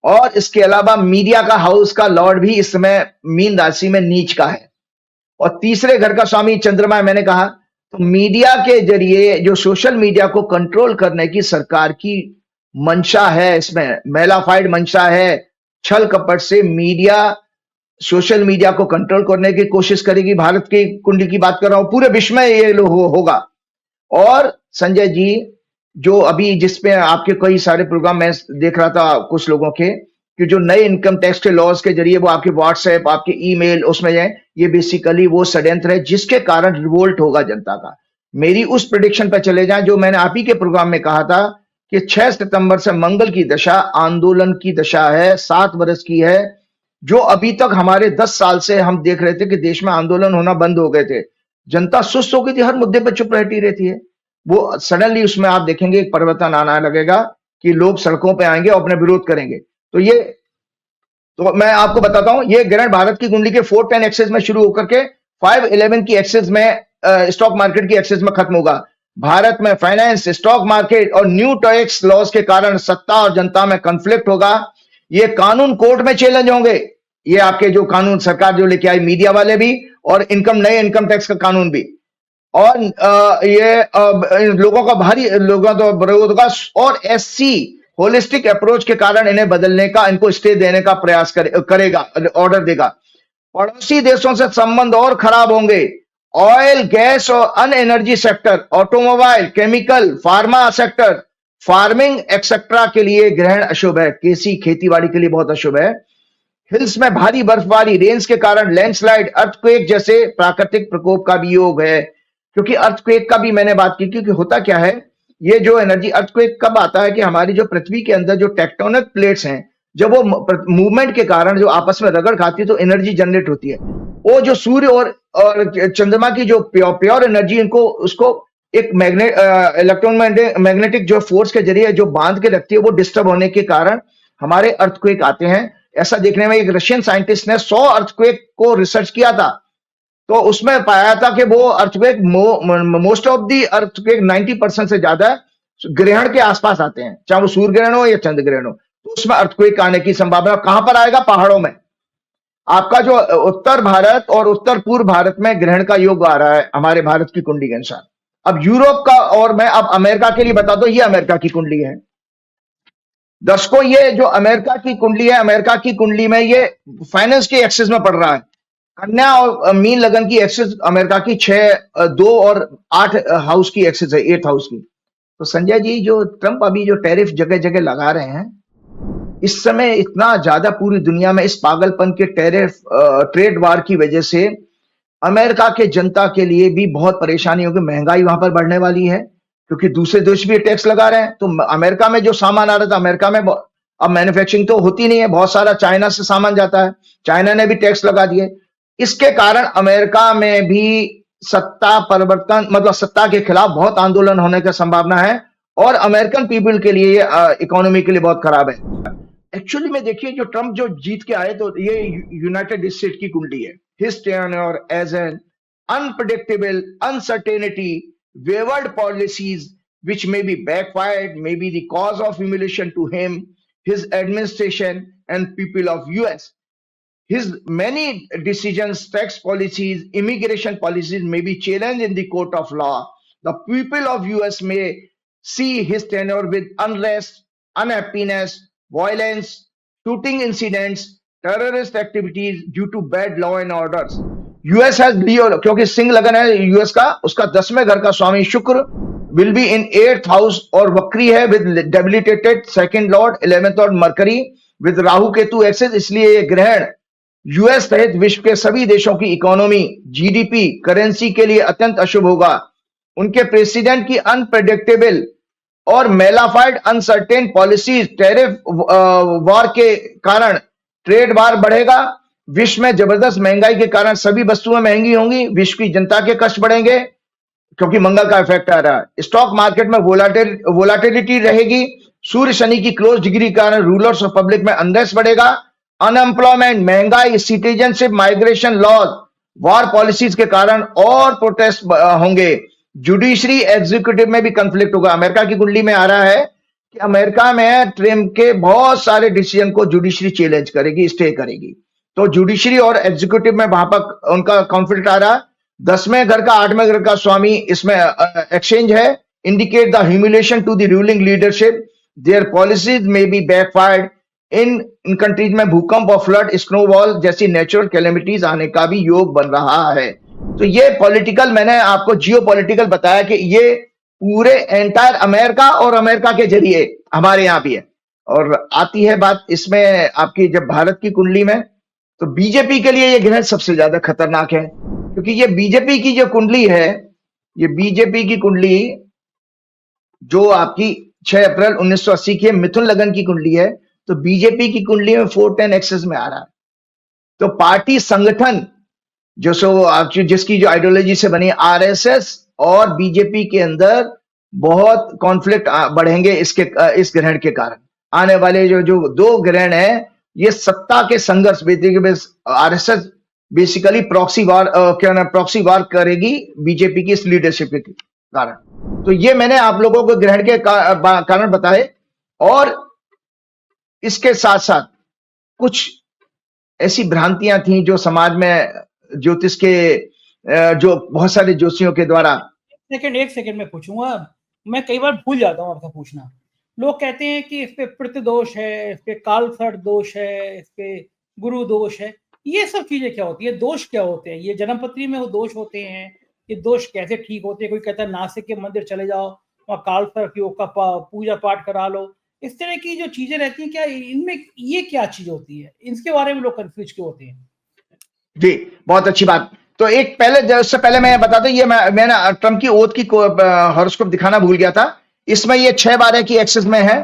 और इसके अलावा मीडिया का हाउस का लॉर्ड भी इस समय मीन राशि में नीच का है, और तीसरे घर का स्वामी चंद्रमा, मैंने कहा तो मीडिया के जरिए जो सोशल मीडिया को कंट्रोल करने की सरकार की मंशा है, इसमें मेलाफाइड मंशा है, छल कपट से मीडिया सोशल मीडिया को कंट्रोल करने की कोशिश करेगी। भारत की कुंडली की बात कर रहा हूं, पूरे विश्व में ये होगा। और संजय जी, जो अभी जिसपे आपके कई सारे प्रोग्राम मैं देख रहा था कुछ लोगों के, कि जो नए इनकम टैक्स के लॉज के जरिए वो आपके व्हाट्सएप, आपके ईमेल उसमें जाए, ये बेसिकली वो षड्यंत्र है जिसके कारण रिवोल्ट होगा जनता का। मेरी उस प्रेडिक्शन पर चले जाएं जो मैंने आप ही के प्रोग्राम में कहा था कि 6 सितंबर से मंगल की दशा आंदोलन की दशा है, 7 वर्ष की है, जो अभी तक हमारे 10 साल से हम देख रहे थे कि देश में आंदोलन होना बंद हो गए थे, जनता सुस्त हो गई थी, हर मुद्दे पर चुप रहती रहती है। वो सडनली उसमें आप देखेंगे एक परिवर्तन आना लगेगा कि लोग सड़कों पे आएंगे और अपने विरोध करेंगे। तो मैं आपको बताता हूं, ये ग्रहण भारत की कुंडली के 410 एक्सेस में शुरू होकर के 511 की एक्सेस में स्टॉक मार्केट की एक्सेस में खत्म होगा। भारत में फाइनेंस, स्टॉक मार्केट और न्यू टैक्स लॉज के कारण सत्ता और जनता में कॉन्फ्लिक्ट होगा। ये कानून कोर्ट में चैलेंज होंगे, ये आपके जो कानून सरकार जो लेके आई, मीडिया वाले भी, और नए इनकम टैक्स का कानून भी, और लोगों का भारी लोगों का विरोध होगा, और एससी होलिस्टिक अप्रोच के कारण इन्हें बदलने का, इनको स्टे देने का प्रयास करेगा, ऑर्डर देगा। पड़ोसी देशों से संबंध और खराब होंगे। ऑयल, गैस और अन्य energy sector, automobile, chemical, pharma sector, farming etcetera के लिए ग्रहण अशुभ है। कृषि, खेतीबाड़ी के लिए बहुत अशुभ है। हिल्स में भारी बर्फबारी, रेन्स के कारण लैंडस्लाइड, अर्थक्वेक जैसे प्राकृतिक प्रकोप का भी योग है। क्योंकि अर्थक्वेक का भी मैंने बात की, क्योंकि होता क्या है, ये जो एनर्जी अर्थक्वेक कब आता है कि हमारी जो पृथ्वी के अंदर जो टेक्टोनिक प्लेट्स हैं, जब वो मूवमेंट के कारण जो आपस में रगड़ खाती है तो एनर्जी जनरेट होती है। वो जो सूर्य और चंद्रमा की जो प्योर एनर्जी, इनको उसको एक इलेक्ट्रोमैग्नेटिक जो फोर्स के जरिए जो बांध के रखती है, वो डिस्टर्ब होने के कारण हमारे अर्थक्वेक आते हैं। ऐसा देखने में एक रशियन साइंटिस्ट ने 100 अर्थक्वेक को रिसर्च किया था, तो उसमें पाया था कि वो earthquake most of the earthquake 90% से ज्यादा ग्रहण के आसपास आते हैं, चाहे वो सूर्य ग्रहण हो या चंद्र ग्रहण हो, तो उसमें अर्थक्वेक आने की संभावना कहां पर आएगा? पहाड़ों में। आपका जो उत्तर भारत और उत्तर पूर्व भारत में ग्रहण का योग आ रहा है हमारे भारत की कुंडली के अनुसार। अब यूरोप का, और मैं अब अमेरिका के लिए बता दो, ये अमेरिका की कुंडली है। दर्शकों, ये जो अमेरिका की कुंडली है, अमेरिका की कुंडली में ये फाइनेंस के एक्सेस में पड़ रहा है। कन्या और मीन लगन की एक्सेस अमेरिका की 6, 2 और 8 हाउस की एक्सेस है, 8th हाउस की। तो संजय जी, जो ट्रंप अभी जो टैरिफ जगह जगह लगा रहे हैं, इस समय इतना ज्यादा पूरी दुनिया में इस पागलपन के टैरिफ ट्रेड वार की वजह से अमेरिका के जनता के लिए भी बहुत परेशानी होगी। महंगाई वहां पर बढ़ने वाली है, क्योंकि दूसरे देश भी टैक्स लगा रहे हैं। तो अमेरिका में जो सामान आ रहा था, अमेरिका में अब मैन्युफैक्चरिंग तो होती नहीं है, बहुत सारा चाइना से सामान जाता है, चाइना ने भी टैक्स लगा दिए। इसके कारण अमेरिका में भी सत्ता परिवर्तन, मतलब सत्ता के खिलाफ बहुत आंदोलन होने की संभावना है, और अमेरिकन पीपल के लिए इकोनॉमी के लिए बहुत खराब है। एक्चुअली में देखिए, जो ट्रंप जो जीत के आए, तो ये यूनाइटेड स्टेट की कुंडली है। His tenure as an unpredictable uncertainty, wavered policies which may be backfired, may be the cause of humiliation to him, his administration, and people of US. His many decisions, tax policies, immigration policies may be challenged in the court of law. The people of US may see his tenure with unrest, unhappiness, violence, shooting incidents, terrorist activities due to bad law and orders. US has Leo, क्योंकि सिंह लगन है US का, उसका 10वें घर का स्वामी शुक्र will be in 8th house और वक्री है with debilitated second lord, 11th lord Mercury with Rahu Ketu axis. इसलिए ये ग्रहण यूएस सहित विश्व के सभी देशों की इकोनॉमी, जीडीपी, करेंसी के लिए अत्यंत अशुभ होगा। उनके प्रेसिडेंट की अनप्रेडिक्टेबल और mala fide uncertain policies, tariff war के कारण ट्रेड वार बढ़ेगा। विश्व में जबरदस्त महंगाई के कारण सभी वस्तुएं महंगी होंगी, विश्व की जनता के कष्ट बढ़ेंगे, क्योंकि मंगल का इफेक्ट आ रहा है। स्टॉक मार्केट में वोलाटिलिटी रहेगी, सूर्य शनि की क्लोज डिग्री के कारण रूलर्स और पब्लिक में अनरेस्ट बढ़ेगा, अनएम्प्लॉयमेंट, महंगाई, citizenship, migration laws, war policies के कारण और प्रोटेस्ट होंगे। जुडिशरी एग्जीक्यूटिव में भी कंफ्लिक्ट होगा। अमेरिका की कुंडली में आ रहा है कि अमेरिका में ट्रम्प के बहुत सारे डिसीजन को जुडिशरी चैलेंज करेगी, स्टे करेगी। तो जुडिशरी और एग्जीक्यूटिव में वहां पर उनका कॉन्फ्लिक्ट आ रहा है। 10वें घर का 8वें घर का स्वामी इसमें एक्सचेंज है, indicate the humiliation to the ruling leadership, their policies में बी बैकफायर्ड इन कंट्रीज में भूकंप और फ्लड, स्नोवॉल जैसी नेचुरल कैलेमिटीज आने का भी योग बन रहा है। तो ये पॉलिटिकल, मैंने आपको जियो पॉलिटिकल बताया कि ये पूरे एंटायर अमेरिका और अमेरिका के जरिए हमारे यहाँ भी है। और आती है बात इसमें आपकी जब भारत की कुंडली में, तो बीजेपी के लिए ये ग्रह सबसे ज्यादा खतरनाक है, क्योंकि ये बीजेपी की जो कुंडली है, ये बीजेपी की कुंडली जो आपकी 6 अप्रैल 1980 की मिथुन लगन की कुंडली है, तो बीजेपी की कुंडली में 410 एक्सेस में आ रहा है। तो पार्टी संगठन जो जिसकी जो आइडियोलॉजी से बनी आरएसएस और बीजेपी के अंदर बहुत कॉन्फ्लिक्ट बढ़ेंगे इस ग्रहण के कारण। आने वाले जो 2 ग्रहण है, ये सत्ता के संघर्ष, आरएसएस बेसिकली प्रॉक्सी वार करेगी बीजेपी की इस लीडरशिप के कारण। तो ये मैंने आप लोगों को ग्रहण के कारण बताए, और इसके साथ साथ कुछ ऐसी भ्रांतियां थी जो समाज में ज्योतिष के जो बहुत सारे ज्योतिषियों के द्वारा। एक सेकंड में पूछूंगा, मैं कई बार भूल जाता हूँ आपका पूछना। लोग कहते हैं कि इस पे पितृ दोष है, इस पे कालसर्प दोष है, इस पे गुरु दोष है। ये सब चीजें क्या होती है? दोष क्या होते हैं? ये जन्मपत्री में वो दोष होते हैं, ये दोष कैसे ठीक होते हैं? कोई कहता है नासिक के मंदिर चले जाओ, वहाँ कालसर्प योग का पूजा पाठ करा लो। इस तरह की जो चीजें रहती हैं, क्या इनमें ये क्या चीज होती है? इसके बारे में लोग कंफ्यूज क्यों होते हैं? जी, बहुत अच्छी बात। तो एक पहले, उससे पहले मैं बता दूं, ये मैंने ट्रम्प की ओथ की हॉरोस्कोप दिखाना भूल गया था। इसमें ये 6/12 की एक्सेस में है।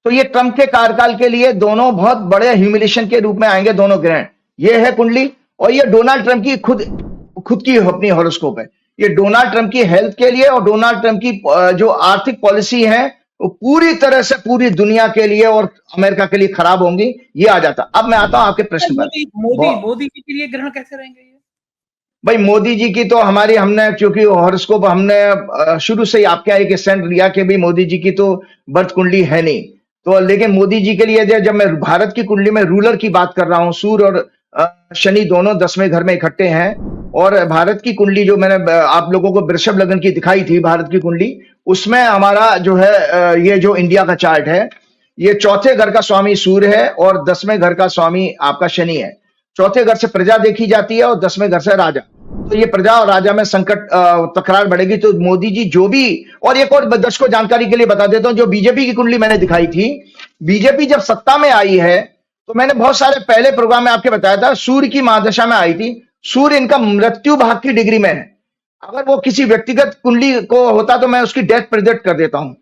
तो ये ट्रम्प के कार्यकाल के लिए दोनों बहुत बड़े ह्यूमिलेशन के रूप में आएंगे, दोनों ग्रहण। ये है कुंडली, और ये डोनाल्ड ट्रम्प की खुद की अपनी हॉरोस्कोप है। ये डोनाल्ड ट्रम्प की हेल्थ के लिए और डोनाल्ड ट्रम्प की जो आर्थिक पॉलिसी है वो पूरी तरह से पूरी दुनिया के लिए और अमेरिका के लिए खराब होंगी। ये आ जाता। अब मैं आता हूं आपके प्रश्न पर। मोदी जी के लिए ग्रहण कैसे रहेंगे ये? भाई मोदी जी की तो हमने क्योंकि हॉरोस्कोप हमने शुरू से ही आपके एक स्टैंड लिया कि भाई मोदी जी की तो बर्थ कुंडली है नहीं। तो लेकिन मोदी जी के लिए जब मैं भारत की कुंडली में रूलर की बात कर रहा हूं, सूर्य और शनि दोनों 10वें घर में इकट्ठे हैं। और भारत की कुंडली जो मैंने आप लोगों को वृषभ लगन की दिखाई थी, भारत की कुंडली, उसमें हमारा जो है ये जो इंडिया का चार्ट है, ये 4थे घर का स्वामी सूर्य है और 10वें घर का स्वामी आपका शनि है। 4थे घर से प्रजा देखी जाती है और 10वें घर से राजा। तो ये प्रजा और राजा में संकट तकरार बढ़ेगी। तो मोदी जी जो भी, और एक और दर्शकों जानकारी के लिए बता देता हूं, जो बीजेपी की कुंडली मैंने दिखाई थी, बीजेपी जब सत्ता में आई है, तो मैंने बहुत सारे पहले प्रोग्राम में आपके बताया था, सूर्य की महादशा में आई थी। सूर्य इनका मृत्यु भाग की डिग्री में है। अगर वो किसी व्यक्तिगत कुंडली को होता तो मैं उसकी डेथ प्रेडिक्ट कर देता हूं।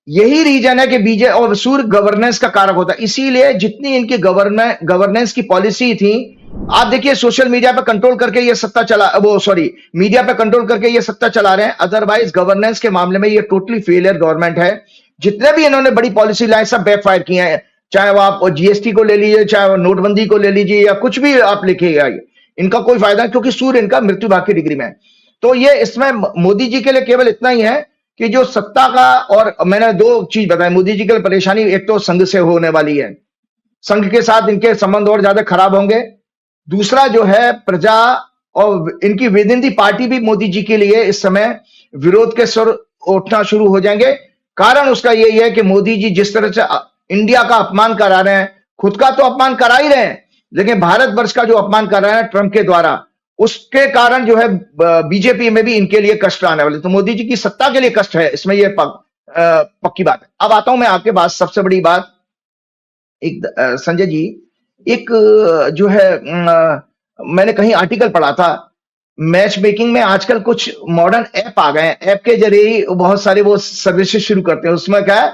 यही रीजन है कि बीजे और सूर्य गवर्नेंस का कारक होता है। इसीलिए जितनी इनकी गवर्नेंस की पॉलिसी थी, आप देखिए सोशल मीडिया पे कंट्रोल करके ये सत्ता चला, मीडिया पे कंट्रोल करके ये सत्ता चला रहे हैं। अदरवाइज गवर्नेंस के मामले में ये टोटली फेलियर गवर्नमेंट है। जितने भी इन्होंने बड़ी पॉलिसी लाई, सब बैकफायर किए हैं। चाहे वो आप जीएसटी को ले लीजिए, चाहे वो नोटबंदी को ले लीजिए, या कुछ भी आप लिखिएगा, इनका कोई फायदा नहीं, क्योंकि सूर्य इनका मृत्यु भाग की डिग्री में है। तो ये इसमें मोदी जी के लिए केवल इतना ही है कि जो सत्ता का, और मैंने 2 चीज बताई मोदी जी के लिए परेशानी, एक तो संघ से होने वाली है, संघ के साथ इनके संबंध और ज्यादा खराब होंगे। दूसरा जो है प्रजा और इनकी विद इन दी पार्टी भी मोदी जी के लिए इस समय विरोध के स्वर उठना शुरू हो जाएंगे। कारण उसका यही है कि मोदी जी जिस तरह से इंडिया का अपमान करा रहे हैं, खुद का तो अपमान करा ही रहे हैं, लेकिन भारतवर्ष का जो अपमान कर रहे हैं ट्रंप के द्वारा, उसके कारण जो है बीजेपी में भी इनके लिए कष्ट आने वाले। तो मोदी जी की सत्ता के लिए कष्ट है, इसमें ये पक्की बात है। अब आता हूं मैं आपके पास, सबसे बड़ी बात, एक संजय जी, एक जो है मैंने कहीं आर्टिकल पढ़ा था, मैच मेकिंग में आजकल कुछ मॉडर्न ऐप आ गए हैं, ऐप के जरिए ही बहुत सारे वो सर्विसेज शुरू करते हैं। उसमें क्या है,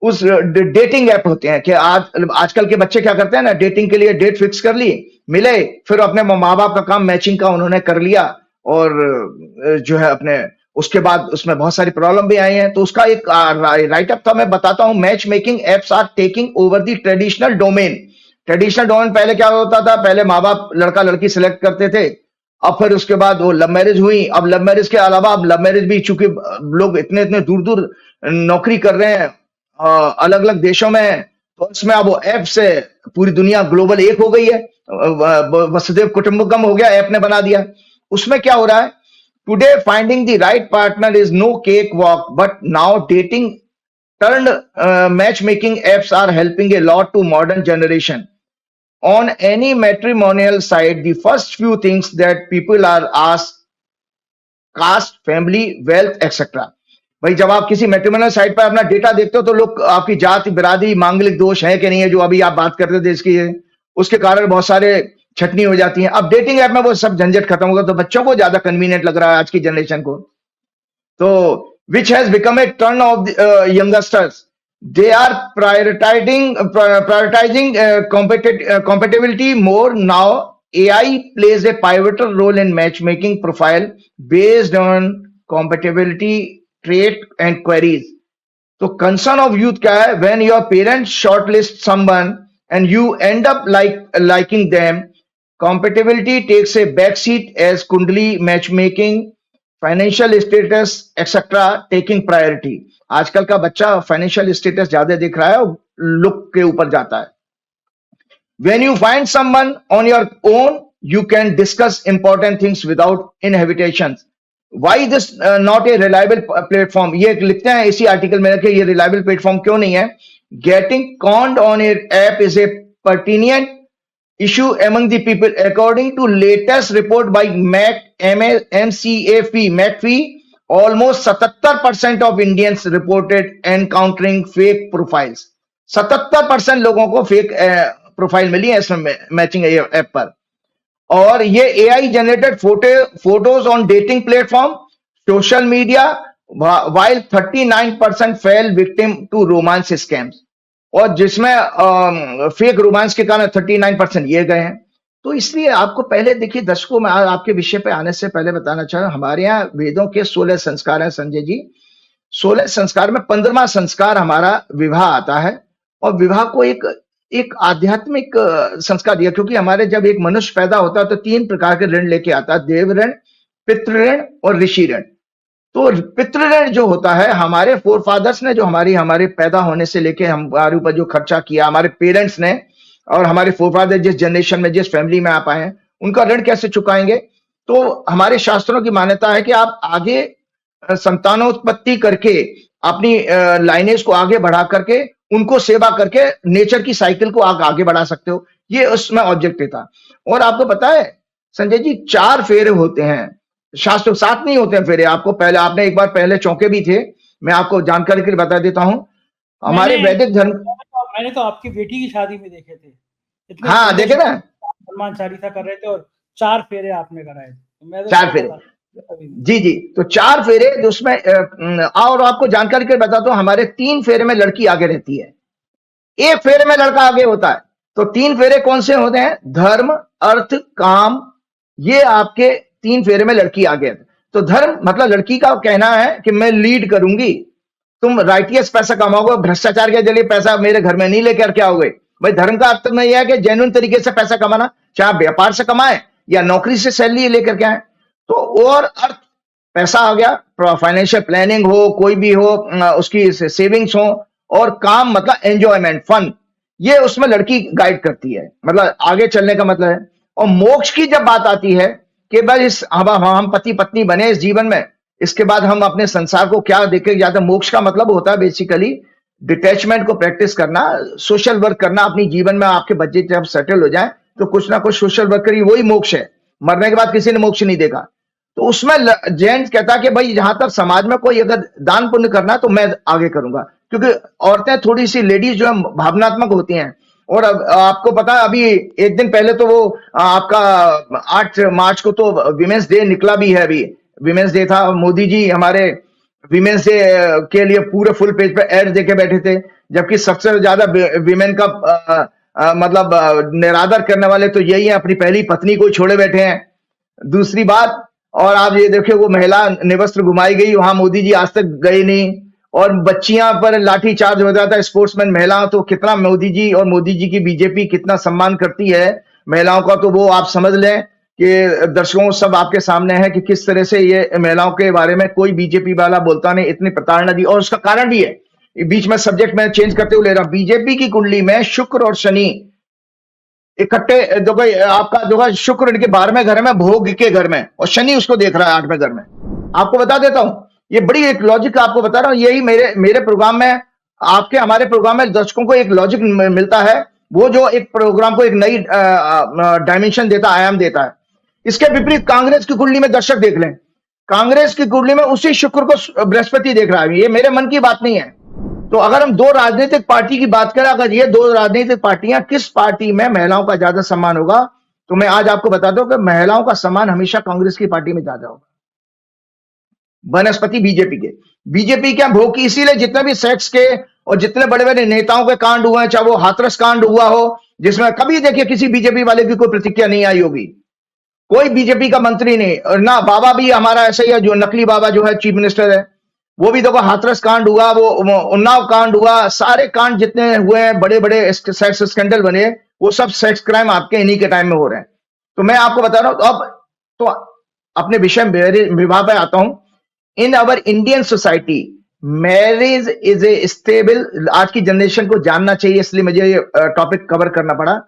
उस डेटिंग ऐप होते हैं कि आजकल के बच्चे क्या करते हैं ना, डेटिंग के लिए डेट फिक्स कर ली, मिले, फिर अपने माँ बाप का काम मैचिंग का उन्होंने कर लिया, और जो है अपने उसके बाद उसमें बहुत सारी प्रॉब्लम भी आई हैं, तो उसका एक राइटअप था, मैं बताता हूं। Match making apps are taking over the traditional domain. Traditional domain पहले क्या होता था, पहले माँ बाप लड़का लड़की सिलेक्ट करते थे, अब फिर उसके बाद वो लव मैरिज हुई। अब लव मैरिज के अलावा अब लव मैरिज भी, चूंकि लोग इतने इतने दूर दूर नौकरी कर रहे हैं, अलग अलग देशों में हैं, तो इसमें अब वो ऐप से पूरी दुनिया ग्लोबल एक हो गई है, वसुदेव कुटुंबकम हो गया, ऐप ने बना दिया। उसमें क्या हो रहा है, today finding the right partner is no cake walk, but now dating turned matchmaking apps are helping a lot to modern generation. On any matrimonial site, the first few things that people are asked, caste, family, wealth, etc. भाई जब आप किसी matrimonial site पर अपना data देखते हो तो लोग आपकी जाति, बिरादरी, मांगलिक दोष है कि नहीं है, जो अभी आप बात करते थे इसकी, उसके कारण बहुत सारे छटनी हो जाती है। अब डेटिंग ऐप में वो सब झंझट खत्म होगा, तो बच्चों को ज्यादा कन्वीनियंट लग रहा है आज की जनरेशन को। तो which has become a turn of the youngsters. They are prioritizing compatibility more now. AI plays a pivotal role in matchmaking profile based on compatibility trait and queries. So concern of youth क्या है, when your parents shortlist someone and you end up liking them, compatibility takes a backseat as Kundali matchmaking, financial status etcetera taking priority. आजकल का बच्चा financial status ज्यादा दिख रहा है और लुक के ऊपर जाता है। When you find someone on your own, you can discuss important things without inhibitations. Why this not a reliable platform? ये लिखते हैं इसी आर्टिकल में कि ये रिलायबल प्लेटफॉर्म क्यों नहीं है। Getting conned on an app is a pertinent issue among the people, according to latest report by McAfee. Almost 77% of Indians reported encountering fake profiles. 77% लोगों को फेक प्रोफाइल मिली है इसमें मैचिंग ऐप पर। और ये AI generated photos on dating platform, social media, while 39% fell victim to romance scams, और जिसमें fake romance के कारण 39% ये गए हैं। तो इसलिए आपको पहले देखिए, दशकों में आपके विषय पे आने से पहले बताना चाहूं, हमारे यहाँ वेदों के 16 संस्कार हैं संजय जी। 16 संस्कार में 15वां संस्कार हमारा विवाह आता है, और विवाह को एक आध्यात्मिक संस्कार दिया, क्योंकि हमारे जब एक मनुष्य पैदा होता है तो 3 प्रकार के ऋण लेके आता है, देव ऋण, पितृ ऋण और ऋषि ऋण। तो पितृ ऋण जो होता है, हमारे फोर फादर्स ने जो हमारे पैदा होने से लेके हमारे ऊपर जो खर्चा किया, हमारे पेरेंट्स ने, और हमारे फोर फादर जिस जनरेशन में, जिस फैमिली में आप आए हैं, उनका ऋण कैसे चुकाएंगे। तो हमारे शास्त्रों की मान्यता है कि आप आगे संतानोत्पत्ति करके अपनी लाइनेज को आगे बढ़ा करके, उनको सेवा करके नेचर की साइकिल को आगे बढ़ा सकते हो। ये उसमें ऑब्जेक्टिव था। और आपको पता है संजय जी, 4 फेरे होते हैं शास्त्र, 7 नहीं होते हैं फेरे। आपको पहले, आपने एक बार पहले चौके भी थे, मैं आपको जानकारी के लिए बता देता हूं। हमारे वैदिक धर्म, मैंने तो आपकी बेटी की शादी में देखे थे, हाँ देखे ना, हनुमान चालीसा कर रहे थे और 4 फेरे आपने कराए थे। 4 फेरे, जी। तो 4 फेरे उसमें, और आपको जानकारी के लिए बताता हूं, हमारे 3 फेरे में लड़की आगे रहती है, 1 फेरे में लड़का आगे होता है। तो 3 फेरे कौन से होते हैं? धर्म, अर्थ, काम, ये आपके 3 फेरे में लड़की आगे है। तो धर्म मतलब लड़की का कहना है कि मैं लीड करूंगी, तुम राइटियस पैसा कमाओगे, भ्रष्टाचार के जरिए पैसा मेरे घर में नहीं लेकर के आओगे। भाई धर्म का अर्थ में यह है कि जेन्युइन तरीके से पैसा कमाना, चाहे आप व्यापार से कमाएं या नौकरी से सैलरी लेकर के आए। तो और अर्थ, पैसा आ गया, फाइनेंशियल प्लानिंग हो, कोई भी हो, उसकी सेविंग्स हो, और काम मतलब एंजॉयमेंट, फन, ये उसमें लड़की गाइड करती है, मतलब आगे चलने का मतलब है। और मोक्ष की जब बात आती है कि भाई हम पति पत्नी बने इस जीवन में, इसके बाद हम अपने संसार को क्या देखें जाते, मोक्ष का मतलब होता है बेसिकली डिटैचमेंट को प्रैक्टिस करना, सोशल वर्क करना अपनी जीवन में। आपके बच्चे जब सेटल हो जाए तो कुछ ना कुछ सोशल वर्क करिए, वही मोक्ष है। मरने के बाद किसी ने मोक्ष नहीं देखा। तो उसमें जैन कहता है कि भाई जहां तक समाज में कोई अगर दान पुण्य करना है तो मैं आगे करूंगा, क्योंकि औरतें थोड़ी सी लेडीज जो है भावनात्मक होती हैं। और आपको पता है, अभी एक दिन पहले तो वो आपका 8 मार्च को तो विमेंस डे निकला भी है, अभी विमेंस डे था। मोदी जी हमारे विमेंस डे के लिए पूरे फुल पेज पे एड देके बैठे थे, जबकि सबसे ज्यादा विमेन का मतलब निरादर करने वाले तो यही है, अपनी पहली पत्नी को छोड़े बैठे हैं। दूसरी बात, और आप ये देखिए वो महिला निवस्त्र घुमाई गई, वहां मोदी जी आज तक गए नहीं। और बच्चियां पर लाठीचार्ज हो जाता है, स्पोर्ट्समैन महिला, तो कितना मोदी जी और मोदी जी की बीजेपी कितना सम्मान करती है महिलाओं का, तो वो आप समझ लें कि दर्शकों सब आपके सामने है कि किस तरह से ये महिलाओं के बारे में कोई बीजेपी वाला बोलता नहीं, इतनी प्रताड़ना दी। और उसका कारण भी है, बीच में सब्जेक्ट में चेंज करते हुए ले रहा हूं, बीजेपी की कुंडली में शुक्र और शनि इकट्ठे, देखो आपका जो है शुक्र इनके 12वें घर में, भोग के घर में, और शनि उसको देख रहा है 8वें घर में। आपको बता देता हूं, ये बड़ी एक लॉजिक आपको बता रहा हूं, यही मेरे प्रोग्राम में, आपके हमारे प्रोग्राम में दर्शकों को एक लॉजिक मिलता है, वो जो एक प्रोग्राम को एक नई डायमेंशन देता, आयाम देता है। इसके विपरीत कांग्रेस की कुंडली में दर्शक देख लें, कांग्रेस की कुंडली में उसी शुक्र को बृहस्पति देख रहा है। ये मेरे मन की बात नहीं है। तो अगर हम दो राजनीतिक पार्टी की बात करें, अगर ये दो राजनीतिक पार्टियां, किस पार्टी में महिलाओं का ज्यादा सम्मान होगा, तो मैं आज आपको बता दूं कि महिलाओं का सम्मान हमेशा कांग्रेस की पार्टी में ज्यादा होगा, बनस्पति बीजेपी क्या भोग की। इसीलिए जितने भी सेक्स के और जितने बड़े बड़े नेताओं के कांड हुए हैं, चाहे वो हाथरस कांड हुआ हो, जिसमें कभी देखिए किसी बीजेपी वाले की कोई प्रतिक्रिया नहीं आई होगी, कोई बीजेपी का मंत्री नहीं, और ना बाबा भी हमारा ऐसा ही है, जो नकली बाबा जो है चीफ मिनिस्टर है, वो भी देखो हाथरस कांड हुआ, वो उन्नाव कांड हुआ, सारे कांड जितने हुए हैं, बड़े बड़े सेक्स स्कैंडल बने, वो सब सेक्स क्राइम आपके इन्हीं के टाइम में हो रहे हैं। तो मैं आपको बता रहा हूं, अब तो अपने विषय विवाह पे आता हूं। In our Indian society marriage is a stable, आज की जनरेशन को जानना चाहिए, इसलिए मुझे ये टॉपिक कवर करना पड़ा।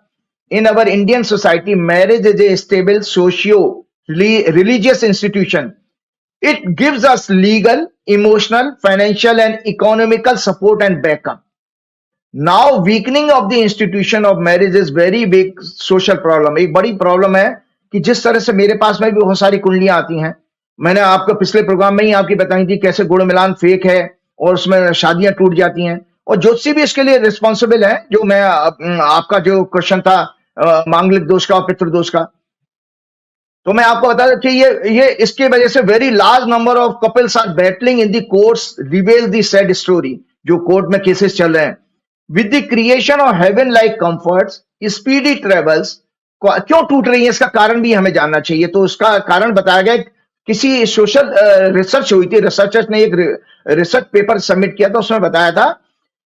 In our Indian society marriage is a stable socio religious institution. It gives us legal, emotional, financial and economical support and backup. Now weakening of the institution of marriage is very big social problem. एक बड़ी problem है कि जिस तरह से मेरे पास में भी बहुत सारी कुंडलियां आती हैं, मैंने आपको पिछले प्रोग्राम में ही आपकी बताई थी कैसे गुड़ मिलान फेक है और उसमें शादियां टूट जाती हैं, और ज्योतिषी भी इसके लिए रिस्पॉन्सिबल है। जो मैं आपका जो क्वेश्चन था मांगलिक दोष का और पितृ दोष का, तो मैं आपको बता दूं कि ये इसके वजह से very large number of couples are battling in the courts, reveal the sad story, जो कोर्ट में केसेस चल रहे हैं। With the creation of heaven like comforts, speedy travels, क्यों टूट रही है इसका कारण भी हमें जानना चाहिए। तो उसका कारण बताया गया, किसी सोशल रिसर्च हुई थी, रिसर्चर्स ने एक रिसर्च पेपर सबमिट किया था, उसमें बताया था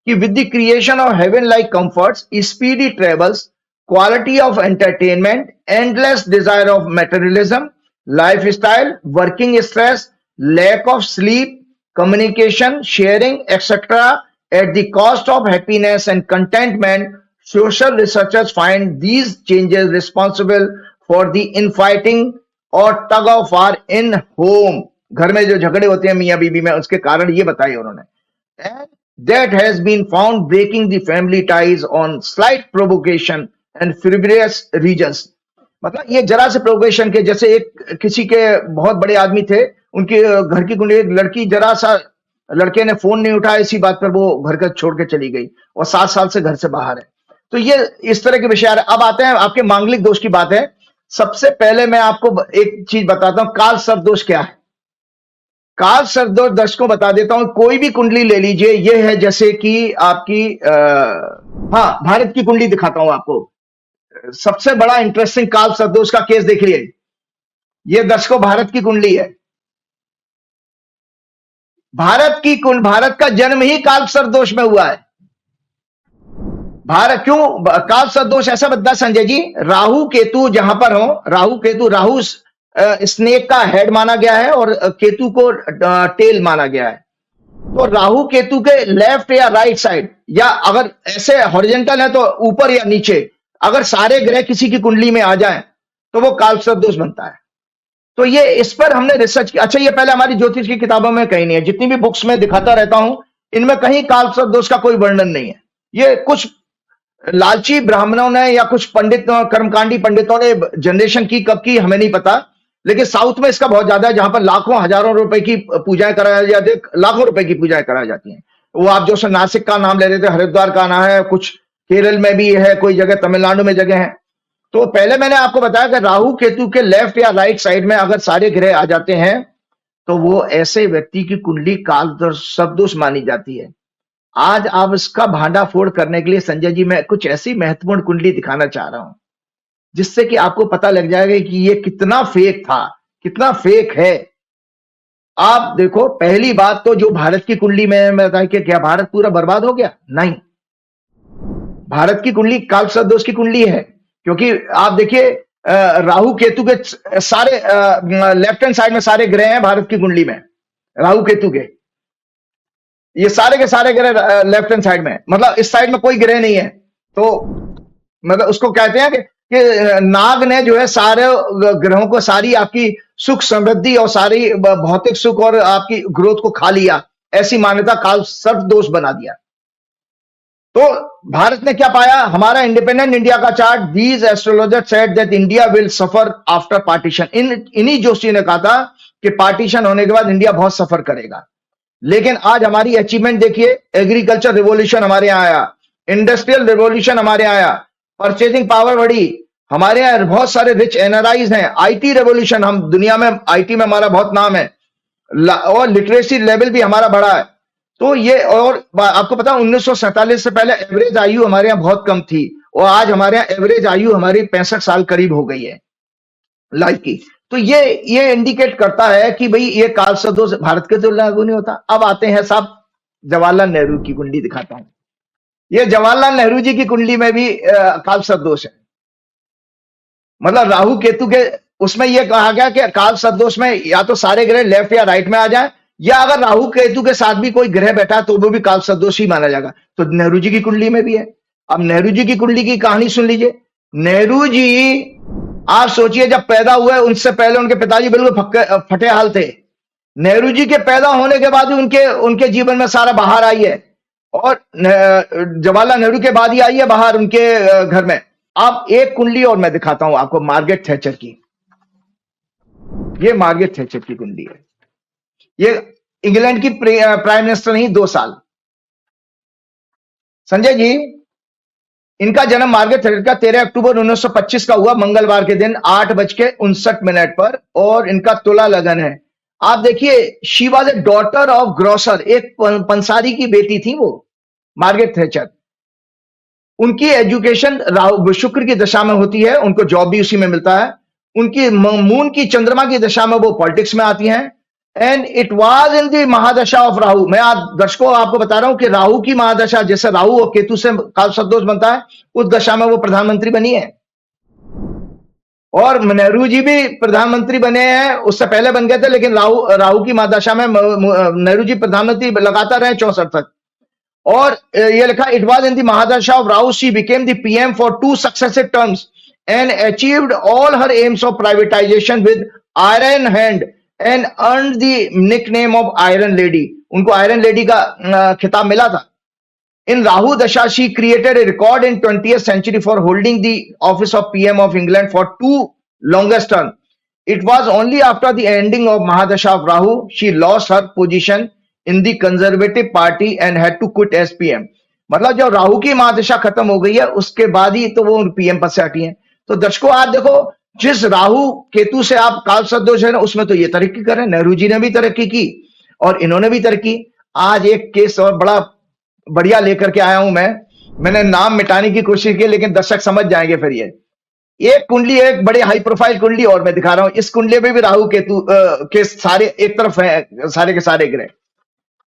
कि with the creation of heaven like comforts, speedy travels, quality of entertainment, endless desire of materialism, lifestyle, working stress, lack of sleep, communication, sharing, etc. at the cost of happiness and contentment, social researchers find these changes responsible for the infighting और tug of war in home. घर में जो झगड़े होते हैं मियाँ बीबी में, उसके कारण ये बताए उन्होंने। And that has been found breaking the family ties on slight provocation and frivolous reasons. मतलब ये जरा से प्रोवोकेशन के, जैसे एक किसी के बहुत बड़े आदमी थे, उनके घर की कुंडली, एक लड़की जरा सा, लड़के ने फोन नहीं उठाया, इसी बात पर वो घर का छोड़ के चली गई और 7 साल से घर से बाहर है। तो ये इस तरह के विषय आ रहे हैं। अब आते हैं आपके मांगलिक दोष की बात है। सबसे पहले मैं आपको एक चीज बताता हूं, काल सर्प दोष क्या है। काल सर्प दोष दर्शकों बता देता हूं, कोई भी कुंडली ले लीजिए, ये है जैसे कि आपकी हाँ, भारत की कुंडली दिखाता हूं आपको। सबसे बड़ा इंटरेस्टिंग काल सर्प दोष का केस देख लिए, ये दर्शकों भारत की कुंडली है। भारत का जन्म ही काल सर्प दोष में हुआ है। भारत क्यों काल सर्प दोष ऐसा बता संजय जी, राहु केतु जहां पर हो, राहु स्नेक का हेड माना गया है और केतु को टेल माना गया है। तो राहु केतु के लेफ्ट या राइट साइड, या अगर ऐसे हॉरिजॉन्टल है तो ऊपर या नीचे, अगर सारे ग्रह किसी की कुंडली में आ जाएं तो वो काल सर्प दोष बनता है। तो ये इस पर हमने रिसर्च किया। अच्छा, ये पहले हमारी ज्योतिष की किताबों में कहीं नहीं है, जितनी भी बुक्स में दिखाता रहता हूं इनमें कहीं काल सर्प दोष का कोई वर्णन नहीं है। ये कुछ लालची ब्राह्मणों ने या कुछ पंडित कर्मकांडी पंडितों ने जनरेशन की, कब की हमें नहीं पता, लेकिन साउथ में इसका बहुत ज्यादा है, जहां पर लाखों हजारों रुपए की पूजाएं कराई जाती है, लाखों रुपए की पूजाएं कराई जाती हैं। वो आप जो नासिक का नाम ले रहे थे, हरिद्वार का नाम है, कुछ केरल में भी है, कोई जगह तमिलनाडु में जगह है। तो पहले मैंने आपको बताया कि राहु केतु के लेफ्ट या राइट साइड में अगर सारे ग्रह आ जाते हैं तो वो ऐसे व्यक्ति की कुंडली काल सर्प दोष मानी जाती है। आज आप इसका भांडाफोड़ करने के लिए संजय जी मैं कुछ ऐसी महत्वपूर्ण कुंडली दिखाना चाह रहा हूं जिससे कि आपको पता लग जाएगा कि ये कितना फेक था, कितना फेक है। आप देखो, पहली बात तो जो भारत की कुंडली में बताया कि क्या भारत पूरा बर्बाद हो गया? नहीं, भारत की कुंडली काल सदोष की कुंडली है, क्योंकि आप देखिए राहु केतु के सारे लेफ्ट हैंड साइड में सारे ग्रह हैं भारत की कुंडली में, राहु केतु के ये सारे के सारे ग्रह लेफ्ट हैंड साइड में, मतलब इस साइड में कोई ग्रह नहीं है। तो मतलब उसको कहते हैं कि नाग ने जो है सारे ग्रहों को, सारी आपकी सुख समृद्धि और सारी भौतिक सुख और आपकी ग्रोथ को खा लिया, ऐसी मान्यता काल सर्प दोष बना दिया। तो भारत ने क्या पाया? हमारा इंडिपेंडेंट इंडिया का chart, these astrologer said that India will suffer after partition. इन्हीं जोशी ने कहा था कि पार्टीशन होने के बाद इंडिया बहुत सफर करेगा। लेकिन आज हमारी अचीवमेंट देखिए, एग्रीकल्चर रिवॉल्यूशन हमारे यहां आया, इंडस्ट्रियल रिवॉल्यूशन हमारे यहां आया, परचेजिंग पावर बढ़ी, हमारे यहां बहुत सारे रिच एनआरआईज हैं, आईटी रेवोल्यूशन, हम दुनिया में आईटी में हमारा बहुत नाम है, और लिटरेसी लेवल भी हमारा बढ़ा है। तो ये, और आपको पता है 1947 से पहले एवरेज आयु हमारे यहाँ बहुत कम थी, और आज हमारे यहाँ एवरेज आयु हमारी 65 साल करीब हो गई है लाइफ की। तो ये इंडिकेट करता है कि भाई ये काल सदोष भारत के तो लागू नहीं होता। अब आते हैं साहब, जवाहरलाल नेहरू की कुंडली दिखाता हूं। ये जवाहरलाल नेहरू जी की कुंडली में भी काल सदोष है, मतलब राहु केतु के उसमें यह कहा गया कि काल सदोष में या तो सारे ग्रह लेफ्ट या राइट में आ जाए, या अगर राहु केतु के साथ भी कोई ग्रह बैठा तो वो भी काल सदोष ही माना जाएगा। तो नेहरू जी की कुंडली में भी है। अब नेहरू जी की कुंडली की कहानी सुन लीजिए। नेहरू जी, आप सोचिए, जब पैदा हुए उनसे पहले उनके पिताजी बिल्कुल फटे हाल थे। नेहरू जी के पैदा होने के बाद ही उनके जीवन में सारा बहार आई है, और जवाहरलाल नेहरू के बाद ही आई है बहार उनके घर में। अब एक कुंडली और मैं दिखाता हूं आपको, मार्गरेट थैचर की। ये मार्गरेट थैचर की कुंडली है। ये इंग्लैंड की प्राइम मिनिस्टर नहीं 2 साल। संजय जी, इनका जन्म मार्गरेट थैचर का 13 अक्टूबर 1925 का हुआ, मंगलवार के दिन 8:59 पर, और इनका तुला लगन है। आप देखिए, she was a daughter of grocer, एक पंसारी की बेटी थी वो मार्गरेट थैचर। उनकी एजुकेशन शुक्र की दशा में होती है, उनको जॉब भी उसी में मिलता है। उनकी मून की, चंद्रमा की दशा में वो पॉलिटिक्स में आती हैं। And it was in the mahadasha of Rahu. मैं आज दर्शकों आपको बता रहा हूं कि राहु की महादशा, जैसे राहु और केतु से काल सदोष बनता है, उस दशा में वो प्रधानमंत्री बनी है। और नेहरू जी भी प्रधानमंत्री बने हैं, उससे पहले बन गए थे, लेकिन राहु की महादशा में नेहरू जी प्रधानमंत्री लगातार रहे 64 तक। और ये लिखा, it was in the mahadasha of Rahu she became the PM for 2 successive terms and achieved all her aims of privatisation with iron hand and earned the nickname of iron lady. उनको आयरन लेडी का खिताब मिला था। In Rahu Dasha, she created a record in 20th century for holding the office of PM of England for 2 longest term. It was only after the ending of Mahadasha of Rahu, she lost her position in the Conservative Party and had to quit as PM. मतलब जब राहु की महादशा खत्म हो गई है, उसके बाद ही तो वो पीएम पद से हटी हैं। तो दर्शकों आप देखो, जिस राहु केतु से आप काल सदोष है ना, उसमें तो ये तरक्की कर रहे हैं। नेहरू जी ने भी तरक्की की और इन्होंने भी तरक्की। आज एक केस और बड़ा बढ़िया लेकर के आया हूं मैंने नाम मिटाने की कोशिश की, लेकिन दर्शक समझ जाएंगे फिर। ये एक कुंडली, एक बड़े हाई प्रोफाइल कुंडली और मैं दिखा रहा हूं। इस कुंडली में भी राहु केतु के सारे एक तरफ है, सारे के सारे ग्रह।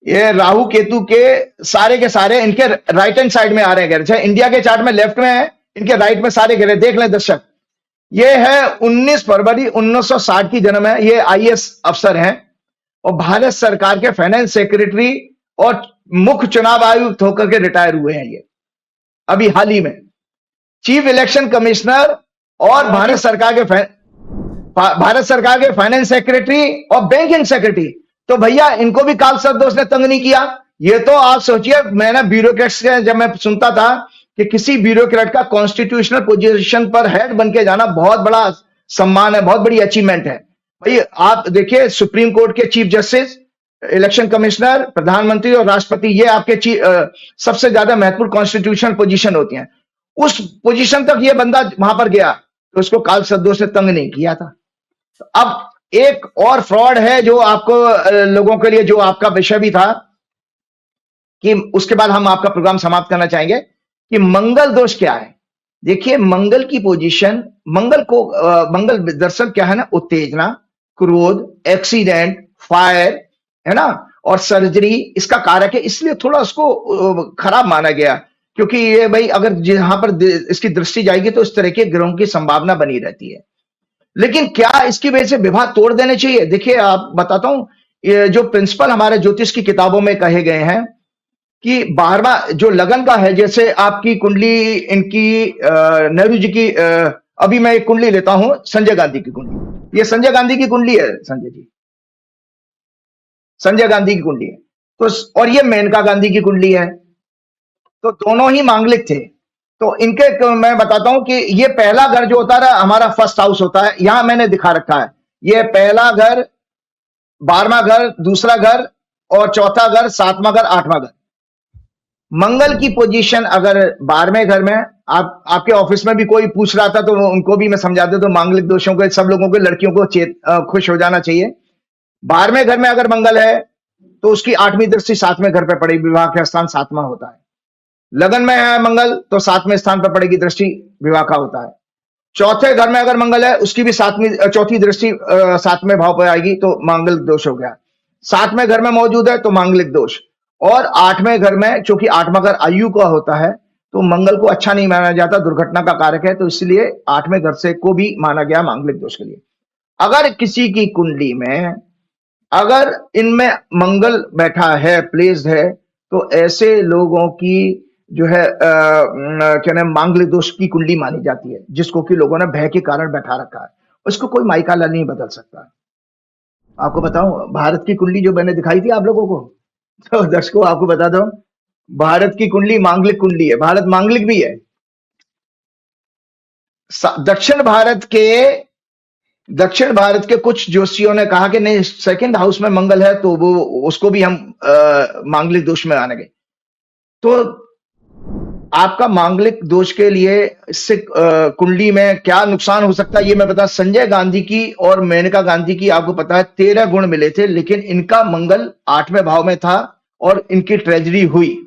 ये राहु केतु के सारे इनके राइट हैंड साइड में आ रहे हैं ग्रह। इंडिया के चार्ट में लेफ्ट में है, इनके राइट में सारे ग्रह। देख लें दर्शक, ये है 19 फरवरी 1960 की जन्म है। ये आईएएस अफसर हैं और भारत सरकार के फाइनेंस सेक्रेटरी और मुख्य चुनाव आयुक्त होकर के रिटायर हुए हैं। ये अभी हाल ही में चीफ इलेक्शन कमिश्नर और भारत सरकार के फाइनेंस सेक्रेटरी और बैंकिंग सेक्रेटरी। तो भैया इनको भी काल सदोष ने तंग नहीं किया। ये तो आप सोचिए, मैंने ब्यूरोक्रेट्स के जब मैं सुनता था कि किसी ब्यूरोक्रेट का कॉन्स्टिट्यूशनल पोजीशन पर हेड बन के जाना बहुत बड़ा सम्मान है, बहुत बड़ी अचीवमेंट है। भाई आप देखिए, सुप्रीम कोर्ट के चीफ जस्टिस, इलेक्शन कमिश्नर, प्रधानमंत्री और राष्ट्रपति, ये आपके सबसे ज्यादा महत्वपूर्ण कॉन्स्टिट्यूशनल पोजीशन होती हैं। उस पोजीशन तक ये बंदा वहां पर गया तो उसको काल सदोष से तंग नहीं किया था। अब एक और फ्रॉड है जो आपको लोगों के लिए, जो आपका विषय भी था, कि उसके बाद हम आपका प्रोग्राम समाप्त करना चाहेंगे, कि मंगल दोष क्या है। देखिए मंगल की पोजीशन, मंगल दरअसल क्या है ना, उत्तेजना, क्रोध, एक्सीडेंट, फायर, है ना, और सर्जरी इसका कारक है, इसलिए थोड़ा उसको खराब माना गया, क्योंकि ये भाई अगर जहां पर इसकी दृष्टि जाएगी तो इस तरह के ग्रहों की संभावना बनी रहती है। लेकिन क्या इसकी वजह से विवाह तोड़ देने चाहिए? देखिए, आप बताता हूं, ये जो प्रिंसिपल हमारे ज्योतिष की किताबों में कहे गए हैं कि 12वां जो लगन का है, जैसे आपकी कुंडली, इनकी नेहरू जी की, अभी मैं एक कुंडली लेता हूं, संजय गांधी की कुंडली, ये संजय गांधी की कुंडली है, संजय जी, संजय गांधी की कुंडली है, तो और ये मेनका गांधी की कुंडली है, तो दोनों ही मांगलिक थे। तो इनके मैं बताता हूं कि ये पहला घर जो होता है हमारा फर्स्ट हाउस होता है, यहां मैंने दिखा रखा है, ये पहला घर, 12वां घर, दूसरा घर, और चौथा घर, 7वां घर, 8वां घर। मंगल की पोजीशन अगर 12वें घर में, आपके ऑफिस में भी कोई पूछ रहा था तो उनको भी मैं समझा दूं, तो मांगलिक दोषों के सब लोगों के, लड़कियों को खुश हो जाना चाहिए। 12वें घर में अगर मंगल है तो उसकी 8वीं दृष्टि 7वें घर पे पड़ेगी, विवाह का स्थान 7वां होता है। लगन में है मंगल तो 7वें स्थान पर पड़ेगी दृष्टि, विवाह का होता है। चौथे घर में अगर मंगल है, उसकी भी चौथी दृष्टि 7वें भाव पर आएगी, तो मांगलिक दोष हो गया। 7वें घर में मौजूद है तो मांगलिक दोष, और 8वें घर में, चूंकि 8वां घर आयु का होता है, तो मंगल को अच्छा नहीं माना जाता, दुर्घटना का कारक है, तो इसलिए 8वें घर से को भी माना गया मांगलिक दोष के लिए। अगर किसी की कुंडली में अगर इनमें मंगल बैठा है, प्लेस्ड है, तो ऐसे लोगों की जो है क्या नाम, मांगलिक दोष की कुंडली मानी जाती है, जिसको कि लोगों ने भय के कारण बैठा रखा है, उसको कोई माइका लाल नहीं बदल सकता। आपको बताऊं, भारत की कुंडली जो मैंने दिखाई थी आप लोगों को, तो दर्शकों आपको बता दूं, भारत की कुंडली मांगलिक कुंडली है, भारत मांगलिक भी है। दक्षिण भारत के कुछ ज्योतिषियों ने कहा कि नहीं, सेकंड हाउस में मंगल है तो वो उसको भी हम मांगलिक दोष में आनेंगे। तो आपका मांगलिक दोष के लिए इससे कुंडली में क्या नुकसान हो सकता है, ये मैं बता। संजय गांधी की और मेनका गांधी की आपको पता है 13 गुण मिले थे, लेकिन इनका मंगल 8वें भाव में था और इनकी ट्रेजेडी हुई।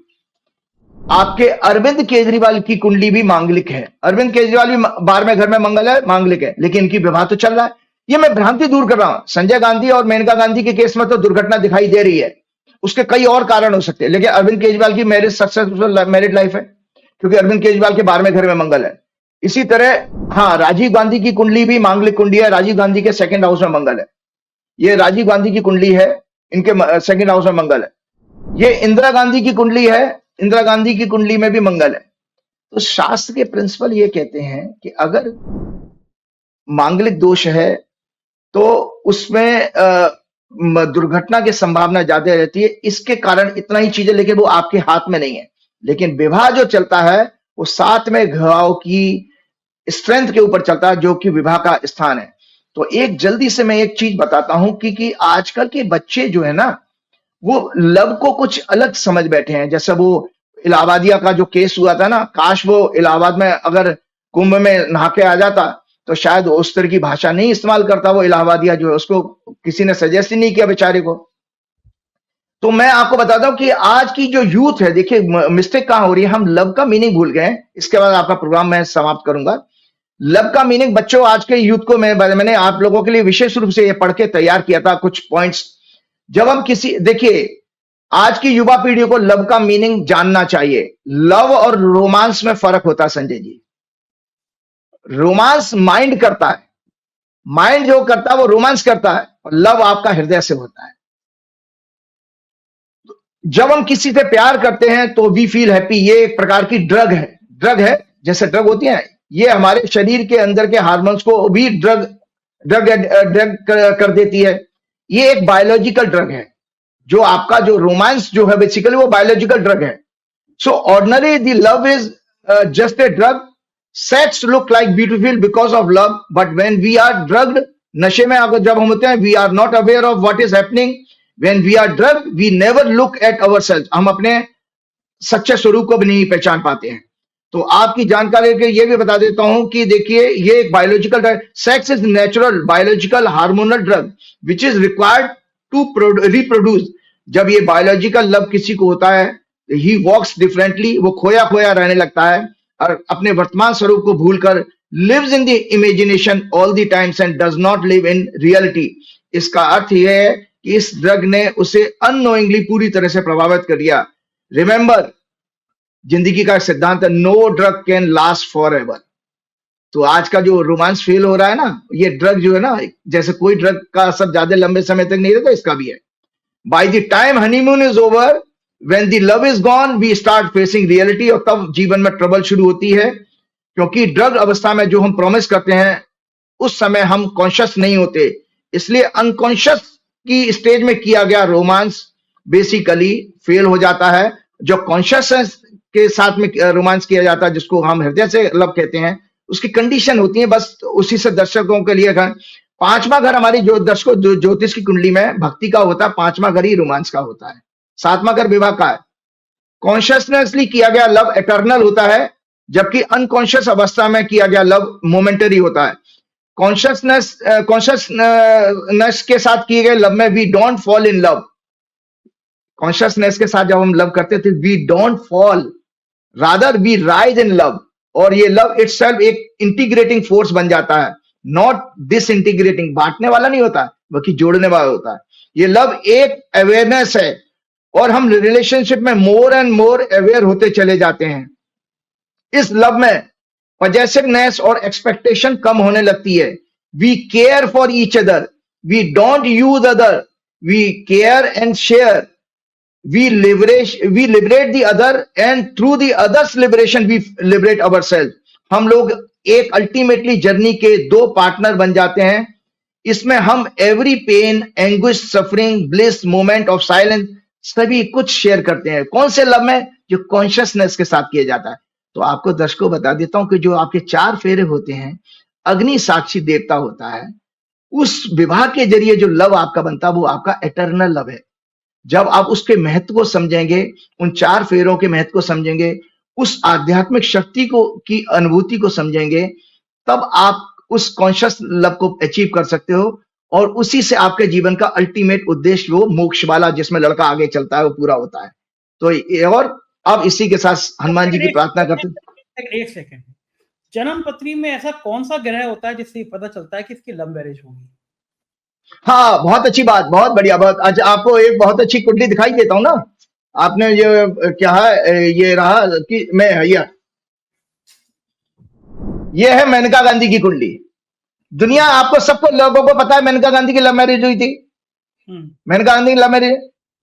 आपके अरविंद केजरीवाल की कुंडली भी मांगलिक है, अरविंद केजरीवाल भी 12वें घर में मंगल है, मांगलिक है, लेकिन इनकी विवाह तो चल रहा है। ये मैं भ्रांति दूर कर रहा हूं, संजय गांधी और मेनका गांधी के केस में तो दुर्घटना दिखाई दे रही है, उसके कई और कारण हो सकते हैं, लेकिन अरविंद केजरीवाल की मैरिज सक्सेसफुल मैरिड लाइफ है, क्योंकि अरविंद केजरीवाल के 12वें घर में मंगल है। इसी तरह हाँ, राजीव गांधी की कुंडली भी मांगलिक कुंडली है, राजीव गांधी के सेकंड हाउस में मंगल है, ये राजीव गांधी की कुंडली है, इनके सेकंड हाउस में मंगल है। ये इंदिरा गांधी की कुंडली है, इंदिरा गांधी की कुंडली में भी मंगल है। तो शास्त्र के प्रिंसिपल ये कहते हैं कि अगर मांगलिक दोष है तो उसमें दुर्घटना की संभावना ज्यादा रहती है, इसके कारण इतना ही चीजें, लेकिन वो आपके हाथ में नहीं है। लेकिन विवाह जो चलता है वो 7वें घाव की स्ट्रेंथ के ऊपर चलता है, जो कि विवाह का स्थान है। तो एक जल्दी से मैं एक चीज बताता हूं कि आजकल के बच्चे जो है ना, वो लव को कुछ अलग समझ बैठे हैं। जैसे वो इलाहाबादिया का जो केस हुआ था ना, काश वो इलाहाबाद में अगर कुंभ में नहा के आ जाता तो शायद उस तरह की भाषा नहीं इस्तेमाल करता वो इलाहाबादिया जो है, उसको किसी ने सजेस्ट ही नहीं किया बेचारे को। तो मैं आपको बताता हूं कि आज की जो यूथ है, देखिए मिस्टेक कहां हो रही है, हम लव का मीनिंग भूल गए। इसके बाद आपका प्रोग्राम मैं समाप्त करूंगा। लव का मीनिंग बच्चों, आज के यूथ को मैंने आप लोगों के लिए विशेष रूप से ये पढ़ के तैयार किया था कुछ पॉइंट्स। जब हम देखिए आज की युवा पीढ़ी को लव का मीनिंग जानना चाहिए। लव और रोमांस में फर्क होता है संजय जी। रोमांस माइंड करता है, माइंड जो करता है वो रोमांस करता है, और लव आपका हृदय से होता है। जब हम किसी से प्यार करते हैं तो वी फील हैप्पी। ये एक प्रकार की ड्रग है, जैसे ड्रग होती है, ये हमारे शरीर के अंदर के हार्मोन्स को भी ड्रग कर देती है। ये एक बायोलॉजिकल ड्रग है। जो आपका जो रोमांस जो है बेसिकली वो बायोलॉजिकल ड्रग है। So ordinary the love is just a drug. Sex look like beautiful because of love, but when we are drugged, नशे में अगर जब हम होते हैं, we are not aware of what is happening. When we are drugged we never look at ourselves. हम अपने सच्चे स्वरूप को भी नहीं पहचान पाते हैं। तो आपकी जानकारी के ये भी बता देता हूं कि देखिए ये एक biological drug, sex is natural biological hormonal drug which is required to reproduce. जब ये बायोलॉजिकल लव किसी को होता है, ही वॉक्स डिफरेंटली, वो खोया खोया रहने लगता है और अपने वर्तमान स्वरूप को भूलकर lives in the imagination all the times and does not live in reality. इसका अर्थ यह है कि इस ड्रग ने उसे अननोइंगली पूरी तरह से प्रभावित कर दिया। रिमेंबर, जिंदगी का सिद्धांत है, no drug can last forever. तो आज का जो रोमांस फेल हो रहा है ना, ये ड्रग जो है ना, जैसे कोई ड्रग का असर ज्यादा लंबे समय तक नहीं रहता, इसका भी है। By the time honeymoon is over, when the love is gone, we start facing reality, और तब जीवन में ट्रबल शुरू होती है, क्योंकि ड्रग अवस्था में जो हम प्रॉमिस करते हैं उस समय हम कॉन्शियस नहीं होते, इसलिए अनकॉन्शियस की स्टेज में किया गया रोमांस बेसिकली फेल हो जाता है। जो कॉन्शियसनेस के साथ में रोमांस किया जाता है, जिसको हम हृदय से लव कहते हैं, उसकी कंडीशन होती है, बस उसी से दर्शकों के लिए पांचवा घर हमारी जो दर्शकों ज्योतिष की कुंडली में भक्ति का होता है, पांचवा घर ही रोमांस का होता है, सातवां घर विवाह का है। कॉन्शियसनेसली किया गया लव एटर्नल होता है, जबकि अनकॉन्शियस अवस्था में किया गया लव मोमेंटरी होता है। कॉन्शियसनेस के साथ किए गए लव में we don't fall in love. Consciousness के साथ जब हम लव करते थे, we don't fall, rather we rise in love, और ये लव इटसेल्फ एक इंटीग्रेटिंग फोर्स बन जाता है, नॉट डिसइंटीग्रेटिंग, बांटने वाला नहीं होता बल्कि जोड़ने वाला होता है। ये लव एक अवेयरनेस है, और हम रिलेशनशिप में मोर एंड मोर अवेयर होते चले जाते हैं। इस लव में पॉजेसिवनेस और एक्सपेक्टेशन कम होने लगती है। We care for each other, we don't use other, we care and share, we liberate the other, and through the others liberation we liberate ourselves. हम लोग एक अल्टीमेटली जर्नी के दो पार्टनर बन जाते हैं। इसमें हम every pain, anguish, suffering, bliss, moment of silence सभी कुछ शेयर करते हैं। कौन से लव में? जो कॉन्शियसनेस के साथ किया जाता है। तो आपको दर्शकों बता देता हूं कि जो आपके 4 फेरे होते हैं, अग्नि साक्षी देवता होता है, उस विवाह के जरिए जो लव आपका बनता है वो आपका एटर्नल लव है। जब आप उसके महत्व को समझेंगे, उन 4 फेरों के महत्व को समझेंगे, उस आध्यात्मिक शक्ति को की अनुभूति को समझेंगे, तब आप उस कॉन्शियस लव को अचीव कर सकते हो, और उसी से आपके जीवन का अल्टीमेट उद्देश्य, वो मोक्ष वाला जिसमें लड़का आगे चलता है, वो पूरा होता है। तो और अब इसी के साथ हनुमान जी की प्रार्थना करते हैं। एक सेकंड, जन्म पत्री में ऐसा कौन सा ग्रह होता है जिससे पता चलता है कि इसकी लव मैरिज होगी? हाँ, बहुत अच्छी बात, बहुत बढ़िया। बहुत आज आपको एक बहुत अच्छी कुंडली दिखाई देता हूँ ना। आपने ये क्या है, ये रहा कि मैं ये है मेनका गांधी की कुंडली। दुनिया, आपको सबको लोगों को पता है मेनका गांधी की लव मैरिज हुई थी। मेनका गांधी की लव मैरिज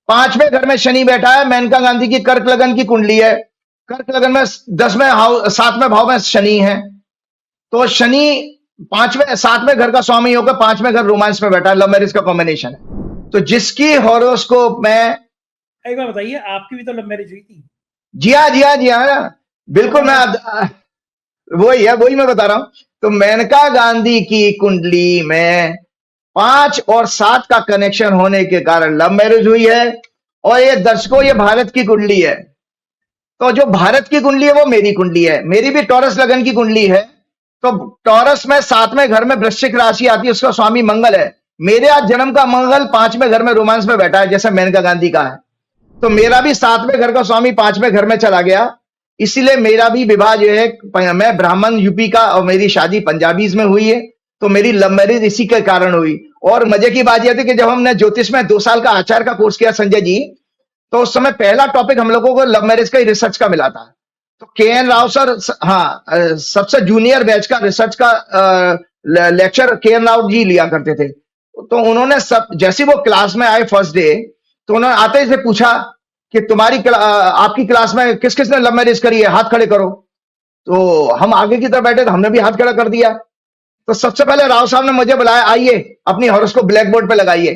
5वें घर में शनि बैठा है। मेनका गांधी की कर्क लगन की कुंडली है। कर्क लगन में 7वें भाव में शनि है। तो शनि 7वें घर का स्वामी होकर 5वें घर रोमांस में बैठा है, लव मैरिज का कॉम्बिनेशन है। तो जिसकी हॉरोस्कोप में, एक बार बताइए, आपकी भी तो लव मैरिज हुई थी? जी हाँ, बिल्कुल। मैं वही मैं बता रहा हूं। तो मेनका गांधी की कुंडली में 5 और 7 का कनेक्शन होने के कारण लव मैरिज हुई है। और ये दर्शकों, ये भारत की कुंडली है। तो जो भारत की कुंडली है वो मेरी कुंडली है। मेरी भी टॉरस लगन की कुंडली है। तो टॉरस में 7वें घर में वृश्चिक राशि आती है, उसका स्वामी मंगल है। मेरे आज जन्म का मंगल 5वें घर में रोमांस में बैठा है, जैसे मेनका गांधी का है। तो मेरा भी 7वें घर का स्वामी 5वें घर में चला गया। इसीलिए मेरा भी विवाह जो है, मैं ब्राह्मण यूपी का और मेरी शादी पंजाबीज में हुई है। तो मेरी लव मैरिज इसी के कारण हुई। और मजे की बात यह थी कि जब हमने ज्योतिष में 2 साल का आचार का कोर्स किया संजय जी, तो उस समय पहला टॉपिक हम लोगों को लव मैरिज का ही रिसर्च का मिला था। तो के.एन. राव सर, हाँ, सबसे जूनियर बैच का रिसर्च का लेक्चर के.एन. राव जी लिया करते थे। तो उन्होंने जैसे वो क्लास में आए फर्स्ट डे, तो उन्होंने आते ही से पूछा कि आपकी क्लास में किस किसने लव मैरिज करी है, हाथ खड़े करो। तो हम आगे की तरफ बैठे, तो हमने भी हाथ खड़ा कर दिया। तो सबसे पहले राव साहब ने मुझे बुलाया, आइए अपनी हॉरोस्कोप ब्लैक बोर्ड पे लगाइए।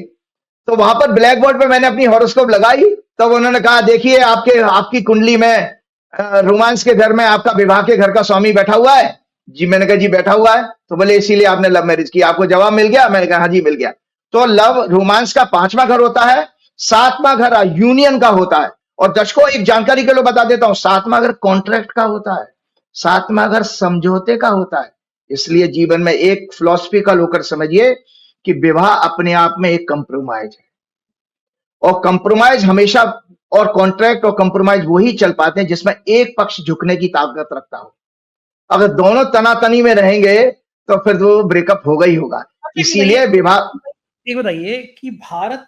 तो वहां पर ब्लैक बोर्ड पे मैंने अपनी हॉरोस्कोप लगाई। तब उन्होंने कहा, देखिए आपकी कुंडली में रोमांस के घर में आपका विवाह के घर का स्वामी बैठा हुआ है। जी, मैंने कहा जी बैठा हुआ है। तो बोले इसीलिए आपने लव मैरिज की, आपको जवाब मिल गया? मैंने कहा हाँ जी मिल गया। तो लव रोमांस का 5वां घर होता है, 7वां घर यूनियन का होता है। और दर्शकों, एक जानकारी के लिए बता देता हूं, 7वां घर कॉन्ट्रैक्ट का होता है, 7वां घर समझौते का होता है। इसलिए जीवन में एक फिलॉसफिकल होकर समझिए कि विवाह अपने आप में एक कंप्रोमाइज है। और कंप्रोमाइज हमेशा, और कॉन्ट्रैक्ट और कंप्रोमाइज वही चल पाते हैं जिसमें एक पक्ष झुकने की ताकत रखता हो। अगर दोनों तनातनी में रहेंगे तो फिर वो ब्रेकअप होगा ही होगा। इसीलिए विवाह, ये बताइए कि भारत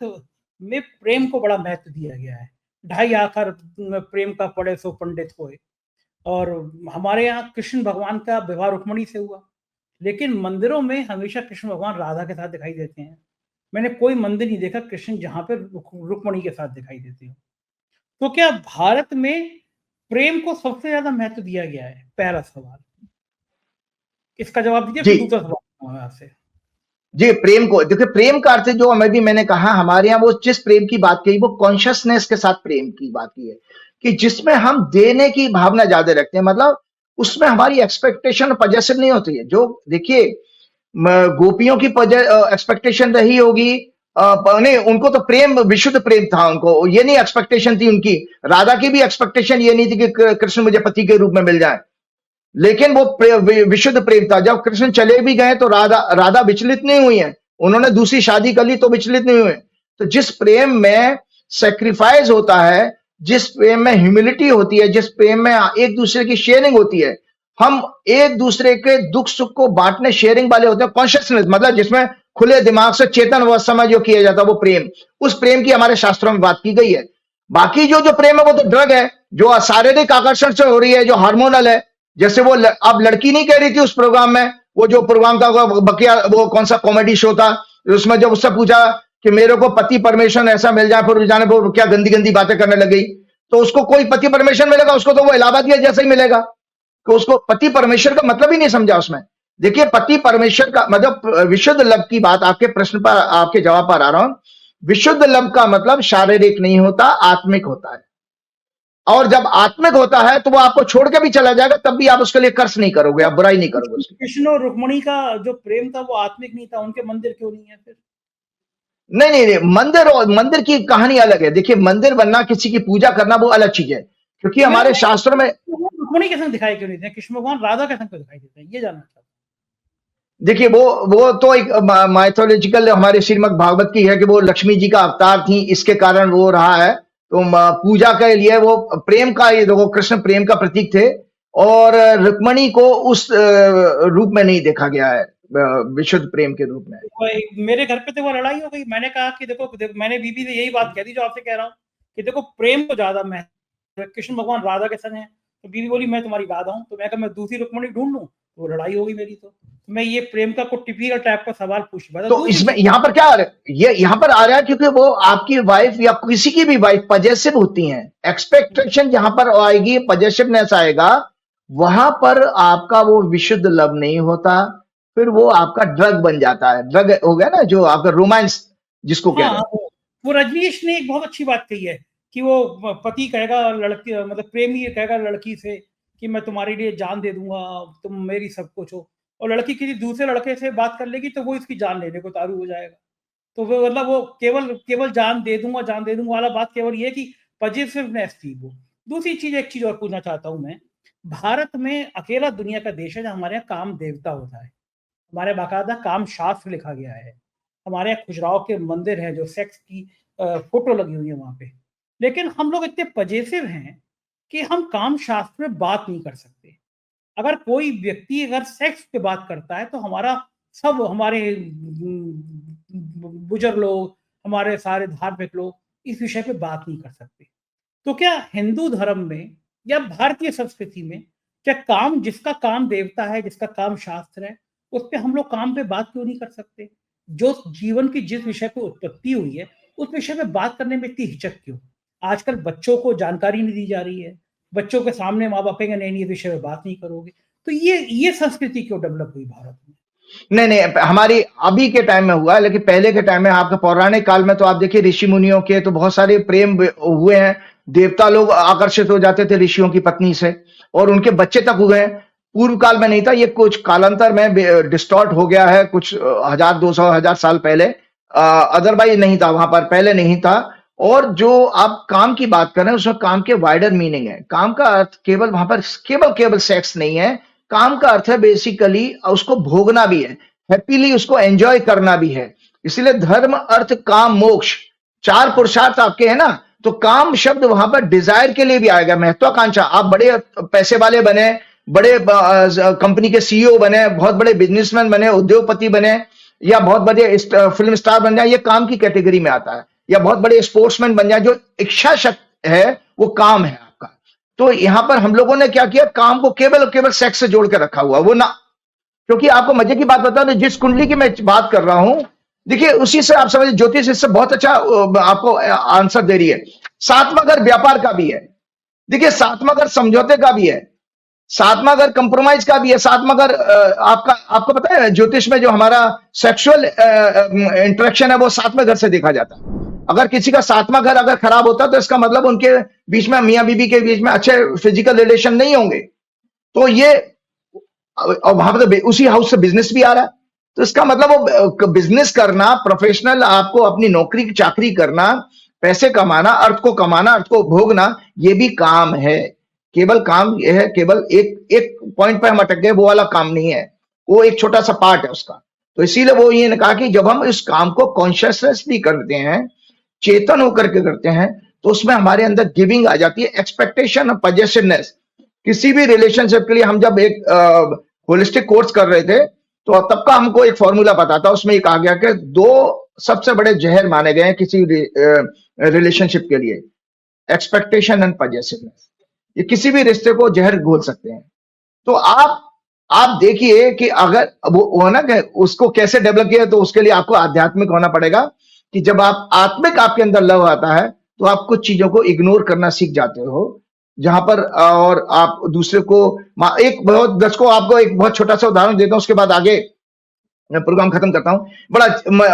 में प्रेम को बड़ा महत्व दिया गया है। ढाई आखर प्रेम का पढ़े सो पंडित होए। और हमारे यहाँ कृष्ण भगवान का विवाह रुक्मिणी से हुआ, लेकिन मंदिरों में हमेशा कृष्ण भगवान राधा के साथ दिखाई देते हैं। मैंने कोई मंदिर नहीं देखा कृष्ण जहाँ पे रुक्मिणी के साथ दिखाई देते हो। तो क्या भारत में प्रेम को सबसे ज़्यादा महत्व दिया गया है? पहला सवाल। इसका जवाब दीजिए, जी फिर दूसरा सवाल पूछूँगा आपसे। जी, प्रेम को देखिए, प्रेम का अर्थ जो मैंने कहा, हमारे यहाँ वो जिस प्रेम की बात कही वो कॉन्शियसनेस के साथ प्रेम की बात की है, कि जिसमें हम देने की भावना ज्यादा रखते हैं, मतलब उसमें हमारी एक्सपेक्टेशन पॉजिटिव नहीं होती है। जो देखिए, गोपियों की एक्सपेक्टेशन रही होगी, नहीं, उनको तो प्रेम, विशुद्ध प्रेम था, उनको ये नहीं एक्सपेक्टेशन थी उनकी। राधा की भी एक्सपेक्टेशन ये नहीं थी कि कृष्ण मुझे पति के रूप में मिल जाए, लेकिन वो विशुद्ध प्रेम था। जब कृष्ण चले भी गए तो राधा विचलित नहीं हुई है, उन्होंने दूसरी शादी कर ली तो विचलित नहीं हुए। तो जिस प्रेम में सेक्रीफाइस होता है, जिस प्रेम में ह्यूमिलिटी होती है, जिस प्रेम में एक दूसरे की शेयरिंग होती है, हम एक दूसरे के दुख सुख को बांटने शेयरिंग वाले होते हैं, कॉन्शियसनेस, मतलब जिसमें खुले दिमाग से चेतन अवस्था में जो किया जाता है वो प्रेम, उस प्रेम की हमारे शास्त्रों में बात की गई है। बाकी जो प्रेम है वो तो ड्रग है, जो शारीरिक आकर्षण से हो रही है, जो हार्मोनल है। जैसे वो अब लड़की नहीं कह रही थी उस प्रोग्राम में, वो जो प्रोग्राम था वो बकिया, वो कौन सा कॉमेडी शो था, उसमें जब उससे पूछा कि मेरे को पति परमेश्वर ऐसा मिल जाए, फिर जाने पर क्या गंदी गंदी बातें करने लग गई। तो उसको कोई पति परमेश्वर मिलेगा, उसको तो वो इलाहाबादिया जैसा ही मिलेगा। तो उसको पति परमेश्वर का मतलब ही नहीं समझा उसमें। देखिए, पति परमेश्वर का मतलब, विशुद्ध लव की बात, आपके प्रश्न पर, आपके जवाब पर आ रहा हूं। विशुद्ध लव का मतलब शारीरिक नहीं होता, आत्मिक होता है। और जब आत्मिक होता है तो वो आपको छोड़ के भी चला जाएगा, तब भी आप उसके लिए कर्ज नहीं करोगे, आप बुराई नहीं करोगे उसकी। कृष्ण और रुक्मिणी का जो प्रेम था वो आत्मिक नहीं था, उनके मंदिर क्यों नहीं है फिर? नहीं नहीं नहीं, मंदिर और मंदिर की कहानी अलग है। देखिए, मंदिर बनना, किसी की पूजा करना, वो अलग चीज है, क्योंकि हमारे शास्त्रों में रुक्मिणी के संग दिखाई क्यों नहीं देते, कृष्ण भगवान राधा के संग क्यों दिखाई देते हैं, ये जानना चाहता हूं। देखिए, वो तो एक माइथोलॉजिकल हमारे श्रीमद् भागवत की है कि वो लक्ष्मी जी का अवतार थी, इसके कारण वो रहा है। तो पूजा के लिए वो प्रेम का, ये देखो, कृष्ण प्रेम का प्रतीक थे, और रुक्मिणी को उस रूप में नहीं देखा गया है, विशुद्ध प्रेम के रूप में। मेरे घर पे तो वो लड़ाई हो गई। मैंने कहा कि देखो, मैंने बीबी से यही बात कह दी जो आपसे कह रहा हूँ, कि देखो प्रेम को ज्यादा महत्व, कृष्ण भगवान राधा के संग है। तो बीबी बोली मैं तुम्हारी राधा हूँ, तो मैं कहा मैं दूसरी रुक्मिणी ढूंढ लूं, तो लड़ाई हो गई मेरी। तो मैं ये प्रेम का कोई टिपिकल टाइप का सवाल पूछ रहा था। तो इसमें यहाँ पर क्या आ रहा है, ये यहाँ पर आ रहा है क्योंकि वो आपकी वाइफ या किसी की भी वाइफ पजेसिव होती हैं। एक्सपेक्टेशन जहां पर आएगी, पजेसिवनेस आएगा, वहां पर आपका वो विशुद्ध लव नहीं होता, फिर वो आपका ड्रग बन जाता है। ड्रग हो गया ना, जो आपका रोमांस जिसको कह रहे हैं। वो रजनीश ने एक बहुत अच्छी बात कही है कि वो पति कहेगा लड़की, मतलब प्रेमी कहेगा लड़की से कि मैं तुम्हारे लिए जान दे दूंगा, तुम मेरी सब कुछ हो, और लड़की किसी दूसरे लड़के से बात कर लेगी तो वो इसकी जान लेने को तारू हो जाएगा। तो वो मतलब वो केवल जान दे दूंगा वाला बात केवल ये कि पॉजिटिवनेस थी वो। दूसरी चीज, एक चीज और पूछना चाहता हूँ मैं। भारत में अकेला दुनिया का देश है जहाँ हमारे यहाँ काम देवता होता है। हमारे बाकायदा काम शास्त्र लिखा गया है। हमारे यहाँ खजुराहो के मंदिर है जो सेक्स की फोटो लगी हुई है वहां पे। लेकिन हम लोग इतने पजेसिव हैं कि हम काम शास्त्र में बात नहीं कर सकते। अगर कोई व्यक्ति अगर सेक्स पे बात करता है तो हमारे बुजुर्ग लोग, हमारे सारे धार्मिक लोग इस विषय पे बात नहीं कर सकते। तो क्या हिंदू धर्म में या भारतीय संस्कृति में क्या काम, जिसका काम देवता है, जिसका काम शास्त्र है, उस पे हम लोग काम पे बात क्यों नहीं कर सकते? जो जीवन की जिस विषय पे उत्पत्ति हुई है उस विषय पे बात करने में इतनी हिचक क्यों? आजकल बच्चों को जानकारी नहीं दी जा रही है। बच्चों के सामने माँ बाप कहेंगे नहीं, इस विषय में बात नहीं करोगे। तो ये संस्कृति क्यों डेवलप हुई भारत में? नहीं नहीं, हमारी अभी के टाइम में हुआ है, लेकिन पहले के टाइम में, आपके पौराणिक काल में तो आप देखिए ऋषि मुनियों के तो बहुत सारे प्रेम हुए हैं। देवता लोग आकर्षित हो जाते थे ऋषियों की पत्नी से, और उनके बच्चे तक हुए हैं। पूर्व काल में नहीं था, ये कुछ कालांतर में डिस्टॉर्ट हो गया है, कुछ 1200 साल पहले। अदरवाइज नहीं था, वहां पर पहले नहीं था। और जो आप काम की बात कर रहे हैं, उसमें काम के वाइडर मीनिंग है। काम का अर्थ केवल वहां पर केवल सेक्स नहीं है। काम का अर्थ है बेसिकली उसको भोगना भी है, हैप्पीली उसको एंजॉय करना भी है। इसलिए धर्म, अर्थ, काम, मोक्ष, 4 पुरुषार्थ आपके हैं ना। तो काम शब्द वहां पर डिजायर के लिए भी आएगा, महत्वाकांक्षा। आप बड़े पैसे वाले बने, बड़े कंपनी के सीईओ बने, बहुत बड़े बिजनेसमैन बने, उद्योगपति बने, या बहुत बड़े फिल्म स्टार बन जाए, ये काम की कैटेगरी में आता है, या बहुत बड़े स्पोर्ट्समैन बन जाए, जो इच्छा शक्ति है वो काम है आपका। तो यहां पर हम लोगों ने क्या किया, काम को केवल और केवल सेक्स से जोड़ के रखा हुआ, वो ना, क्योंकि आपको मजे की बात बता दूं, जिस कुंडली की मैं बात कर रहा हूं, देखिए उसी से आप समझिए, ज्योतिष इससे बहुत अच्छा आपको आंसर दे रही है। सातवां घर व्यापार का भी है, देखिए सातवां घर समझौते का भी है, सातवां घर कंप्रोमाइज का भी है, सातवां घर आपका, आपको पता है ज्योतिष में जो हमारा सेक्सुअल इंटरेक्शन है वो सातवें घर से देखा जाता है। अगर किसी का सातवां घर अगर खराब होता है तो इसका मतलब उनके बीच में, मियां बीबी के बीच में अच्छे फिजिकल रिलेशन नहीं होंगे। तो ये, और वहां पर तो उसी हाउस से बिजनेस भी आ रहा है, तो इसका मतलब वो बिजनेस करना, प्रोफेशनल आपको अपनी नौकरी की चाकरी करना, पैसे कमाना, अर्थ को कमाना, अर्थ को भोगना, ये भी काम है। केवल काम यह है, केवल एक पॉइंट पे हम अटक गए, वो वाला काम नहीं है, वो एक छोटा सा पार्ट है उसका। तो इसीलिए वो ये कहा कि जब हम इस काम को कॉन्शियसली करते हैं, चेतन होकर के करते हैं, तो उसमें हमारे अंदर गिविंग आ जाती है, एक्सपेक्टेशन और पॉजिटिवनेस। किसी भी रिलेशनशिप के लिए हम जब एक होलिस्टिक कोर्स कर रहे थे, तो तब का हमको एक फॉर्मूला पता था, उसमें एक आ गया कि 2 सबसे बड़े जहर माने गए हैं किसी रिलेशनशिप के लिए, एक्सपेक्टेशन एंड पॉजिटिवनेस। ये किसी भी रिश्ते को जहर घोल सकते हैं। तो आप देखिए कि अगर वो ना कि उसको कैसे डेवलप किया, तो उसके लिए आपको आध्यात्मिक होना पड़ेगा, कि जब आप आत्मिक आपके अंदर लव आता है, तो आप कुछ चीजों को इग्नोर करना सीख जाते हो, जहां पर और आप दूसरे को, एक बहुत दर्शकों आपको एक बहुत छोटा सा उदाहरण देता हूं, उसके बाद आगे मैं प्रोग्राम खत्म करता हूं। बड़ा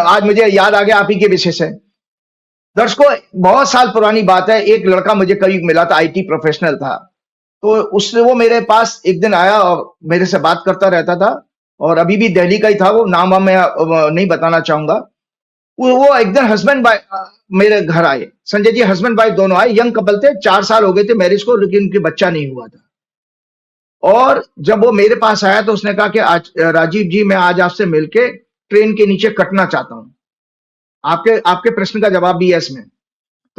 आज मुझे याद आ गया आप ही के विषय से। दर्शकों, बहुत साल पुरानी बात है, एक लड़का मुझे करीब मिला था, आईटी प्रोफेशनल था। तो उससे वो मेरे पास एक दिन आया और मेरे से बात करता रहता था, और अभी भी दिल्ली का ही था वो, नाम वाम मैं नहीं बताना चाहूंगा। वो एक दिन हस्बैंड वाइफ मेरे घर आए, संजय जी हस्बैंड वाइफ दोनों आए, यंग कपल थे, 4 साल हो गए थे मैरिज को, लेकिन उनके बच्चा नहीं हुआ था। और जब वो मेरे पास आया तो उसने कहा कि आज राजीव जी, मैं आज आपसे मिलके ट्रेन के नीचे कटना चाहता हूं। आपके प्रश्न का जवाब भी है इसमें।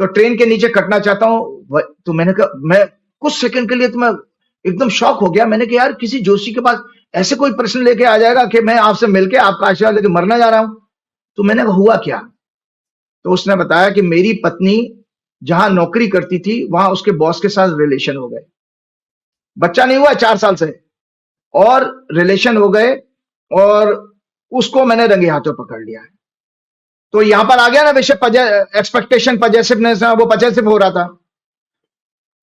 तो ट्रेन के नीचे कटना चाहता हूं। तो मैंने कहा, मैं कुछ सेकंड के लिए तो मैं एकदम शॉक हो गया। मैंने कहा यार, किसी जोशी के पास ऐसे कोई प्रश्न लेके आ जाएगा कि मैं आपसे मिलके आपका आशीर्वाद लेके मरना जा रहा हूं। तो मैंने कहा हुआ क्या? तो उसने बताया कि मेरी पत्नी जहां नौकरी करती थी, वहां उसके बॉस के साथ रिलेशन हो गए, बच्चा नहीं हुआ 4 साल से, और रिलेशन हो गए, और उसको मैंने रंगे हाथों पकड़ लिया है। तो यहां पर आ गया ना विषय, एक्सपेक्टेशन पॉजिटिवनेस, वो पॉजिटिव हो रहा था।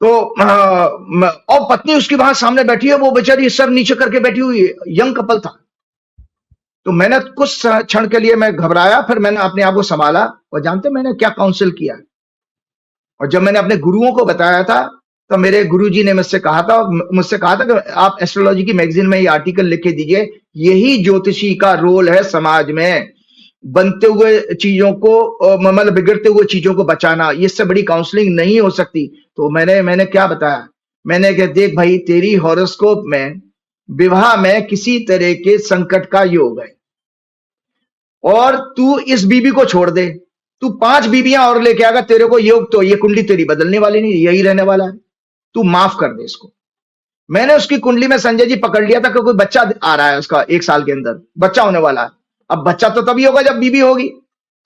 तो और पत्नी उसकी वहां सामने बैठी है, वो बेचारी सर नीचे करके बैठी हुई है, यंग कपल था। तो मैंने कुछ क्षण के लिए मैं घबराया, फिर मैंने अपने आप को संभाला, और जानते मैंने क्या काउंसिल किया? और जब मैंने अपने गुरुओं को बताया था, तो मेरे गुरुजी ने मुझसे कहा था कि आप एस्ट्रोलॉजी की मैगजीन में ये आर्टिकल लिख के दीजिए, यही ज्योतिषी का रोल है समाज में, बनते हुए चीजों को, मतलब बिगड़ते हुए चीजों को बचाना, इससे बड़ी काउंसलिंग नहीं हो सकती। तो मैंने क्या बताया? मैंने कहा देख भाई, तेरी हॉरोस्कोप में विवाह में किसी तरह के संकट का योग है, और तू इस बीबी को छोड़ दे, तू 5 बीबियां और लेके आएगा, तेरे को योग, तो ये कुंडली तेरी बदलने वाली नहीं, यही रहने वाला है, तू माफ कर दे इसको। मैंने उसकी कुंडली में संजय जी पकड़ लिया था कि कोई बच्चा आ रहा है, उसका 1 साल के अंदर बच्चा होने वाला है। अब बच्चा तो तभी होगा जब बीबी होगी।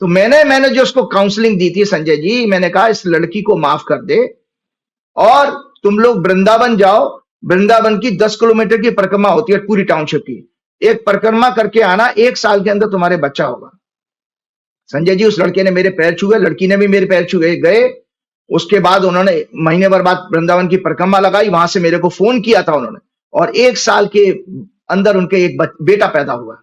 तो मैंने जो उसको काउंसलिंग दी थी संजय जी, मैंने कहा इस लड़की को माफ कर दे, और तुम लोग वृंदावन जाओ। वृंदावन की 10 किलोमीटर की परिक्रमा होती है पूरी टाउनशिप की, एक परिक्रमा करके आना, 1 साल के अंदर तुम्हारे बच्चा होगा। संजय जी, उस लड़के ने मेरे पैर छुए, लड़की ने भी मेरे पैर छुए गए। उसके बाद उन्होंने महीने भर बाद वृंदावन की परिक्रमा लगाई, वहां से मेरे को फोन किया था उन्होंने, और 1 साल के अंदर उनके एक बेटा पैदा हुआ।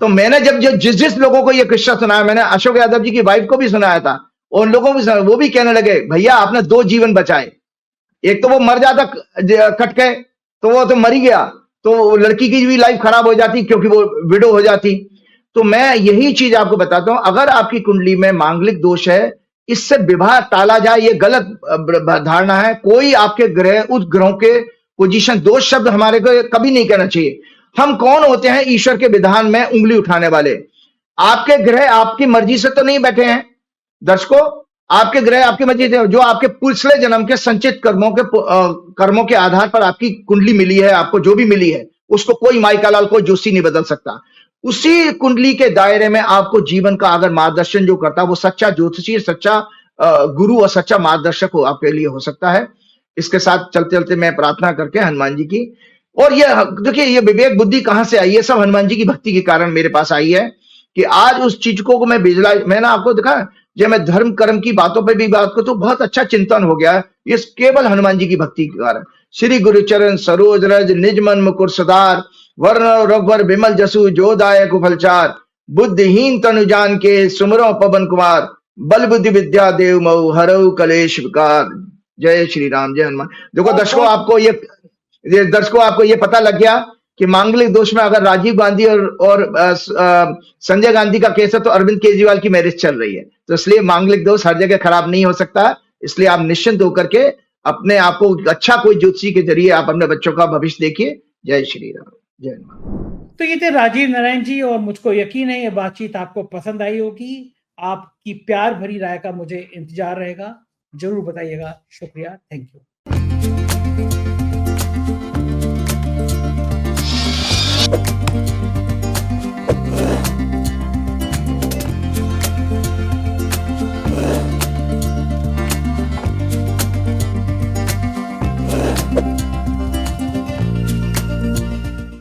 तो मैंने जब जिस लोगों को ये किस्सा सुनाया, मैंने अशोक यादव जी की वाइफ को भी सुनाया था, और उन लोगों को भी सुनाया, वो भी कहने लगे भैया आपने 2 जीवन बचाए। एक तो वो मर जाता कट के, तो वो तो मर ही गया, तो लड़की की भी लाइफ खराब हो जाती क्योंकि वो विडो हो जाती। तो मैं यही चीज आपको बताता हूं, अगर आपकी कुंडली में मांगलिक दोष है, इससे विवाह टाला जाए, ये गलत धारणा है। कोई आपके ग्रह, उस ग्रहों के पोजीशन, दोष शब्द हमारे को कभी नहीं कहना चाहिए। हम कौन होते हैं ईश्वर के विधान में उंगली उठाने वाले? आपके ग्रह आपकी मर्जी से तो नहीं बैठे हैं दर्शकों, आपके ग्रह आपकी मर्जी से, जो आपके पिछले जन्म के संचित कर्मों के आधार पर आपकी कुंडली मिली है, आपको जो भी मिली है, उसको कोई माइकालाल, कोई जोशी नहीं बदल सकता। उसी कुंडली के दायरे में आपको जीवन का अगर मार्गदर्शन जो करता है वो सच्चा ज्योतिषी, सच्चा गुरु और सच्चा मार्गदर्शक हो आपके लिए हो सकता है। इसके साथ चलते-चलते मैं प्रार्थना करके हनुमान जी की, और ये देखिए ये विवेक बुद्धि कहाँ से आई है, सब हनुमान जी की भक्ति के कारण मेरे पास आई है कि आज उस चीज को मैं विजुलाइज, मैंने आपको दिखा जब मैं धर्म कर्म की बातों पे भी बात करूं तो बहुत अच्छा चिंतन हो गया है, ये केवल हनुमान जी की भक्ति के कारण। श्री गुरु चरण सरोज रज निज मन मुकुर सुधार, वर्ण रघुवर विमल जसु जो दायक फलचार, बुद्धिहीन तनु जान के सुमरो पवन कुमार, बल बुद्धि विद्या देव मऊ हरऊ कलेश विकार। जय श्री राम, जय हनुमान। देखो दर्शकों, आपको ये पता लग गया कि मांगलिक दोष में अगर राजीव गांधी और संजय गांधी का केस है तो अरविंद केजरीवाल की मैरिज चल रही है, तो इसलिए मांगलिक दोष हर जगह खराब नहीं हो सकता। इसलिए आप निश्चिंत होकर के अपने आप को अच्छा कोई ज्योतिषी के जरिए आप अपने बच्चों का भविष्य देखिए। जय श्री राम, जय हनुमान। तो ये थे राजीव नारायण जी, और मुझको यकीन है ये बातचीत आपको पसंद आई होगी। आपकी प्यार भरी राय का मुझे इंतजार रहेगा, जरूर बताइएगा। शुक्रिया, थैंक यू।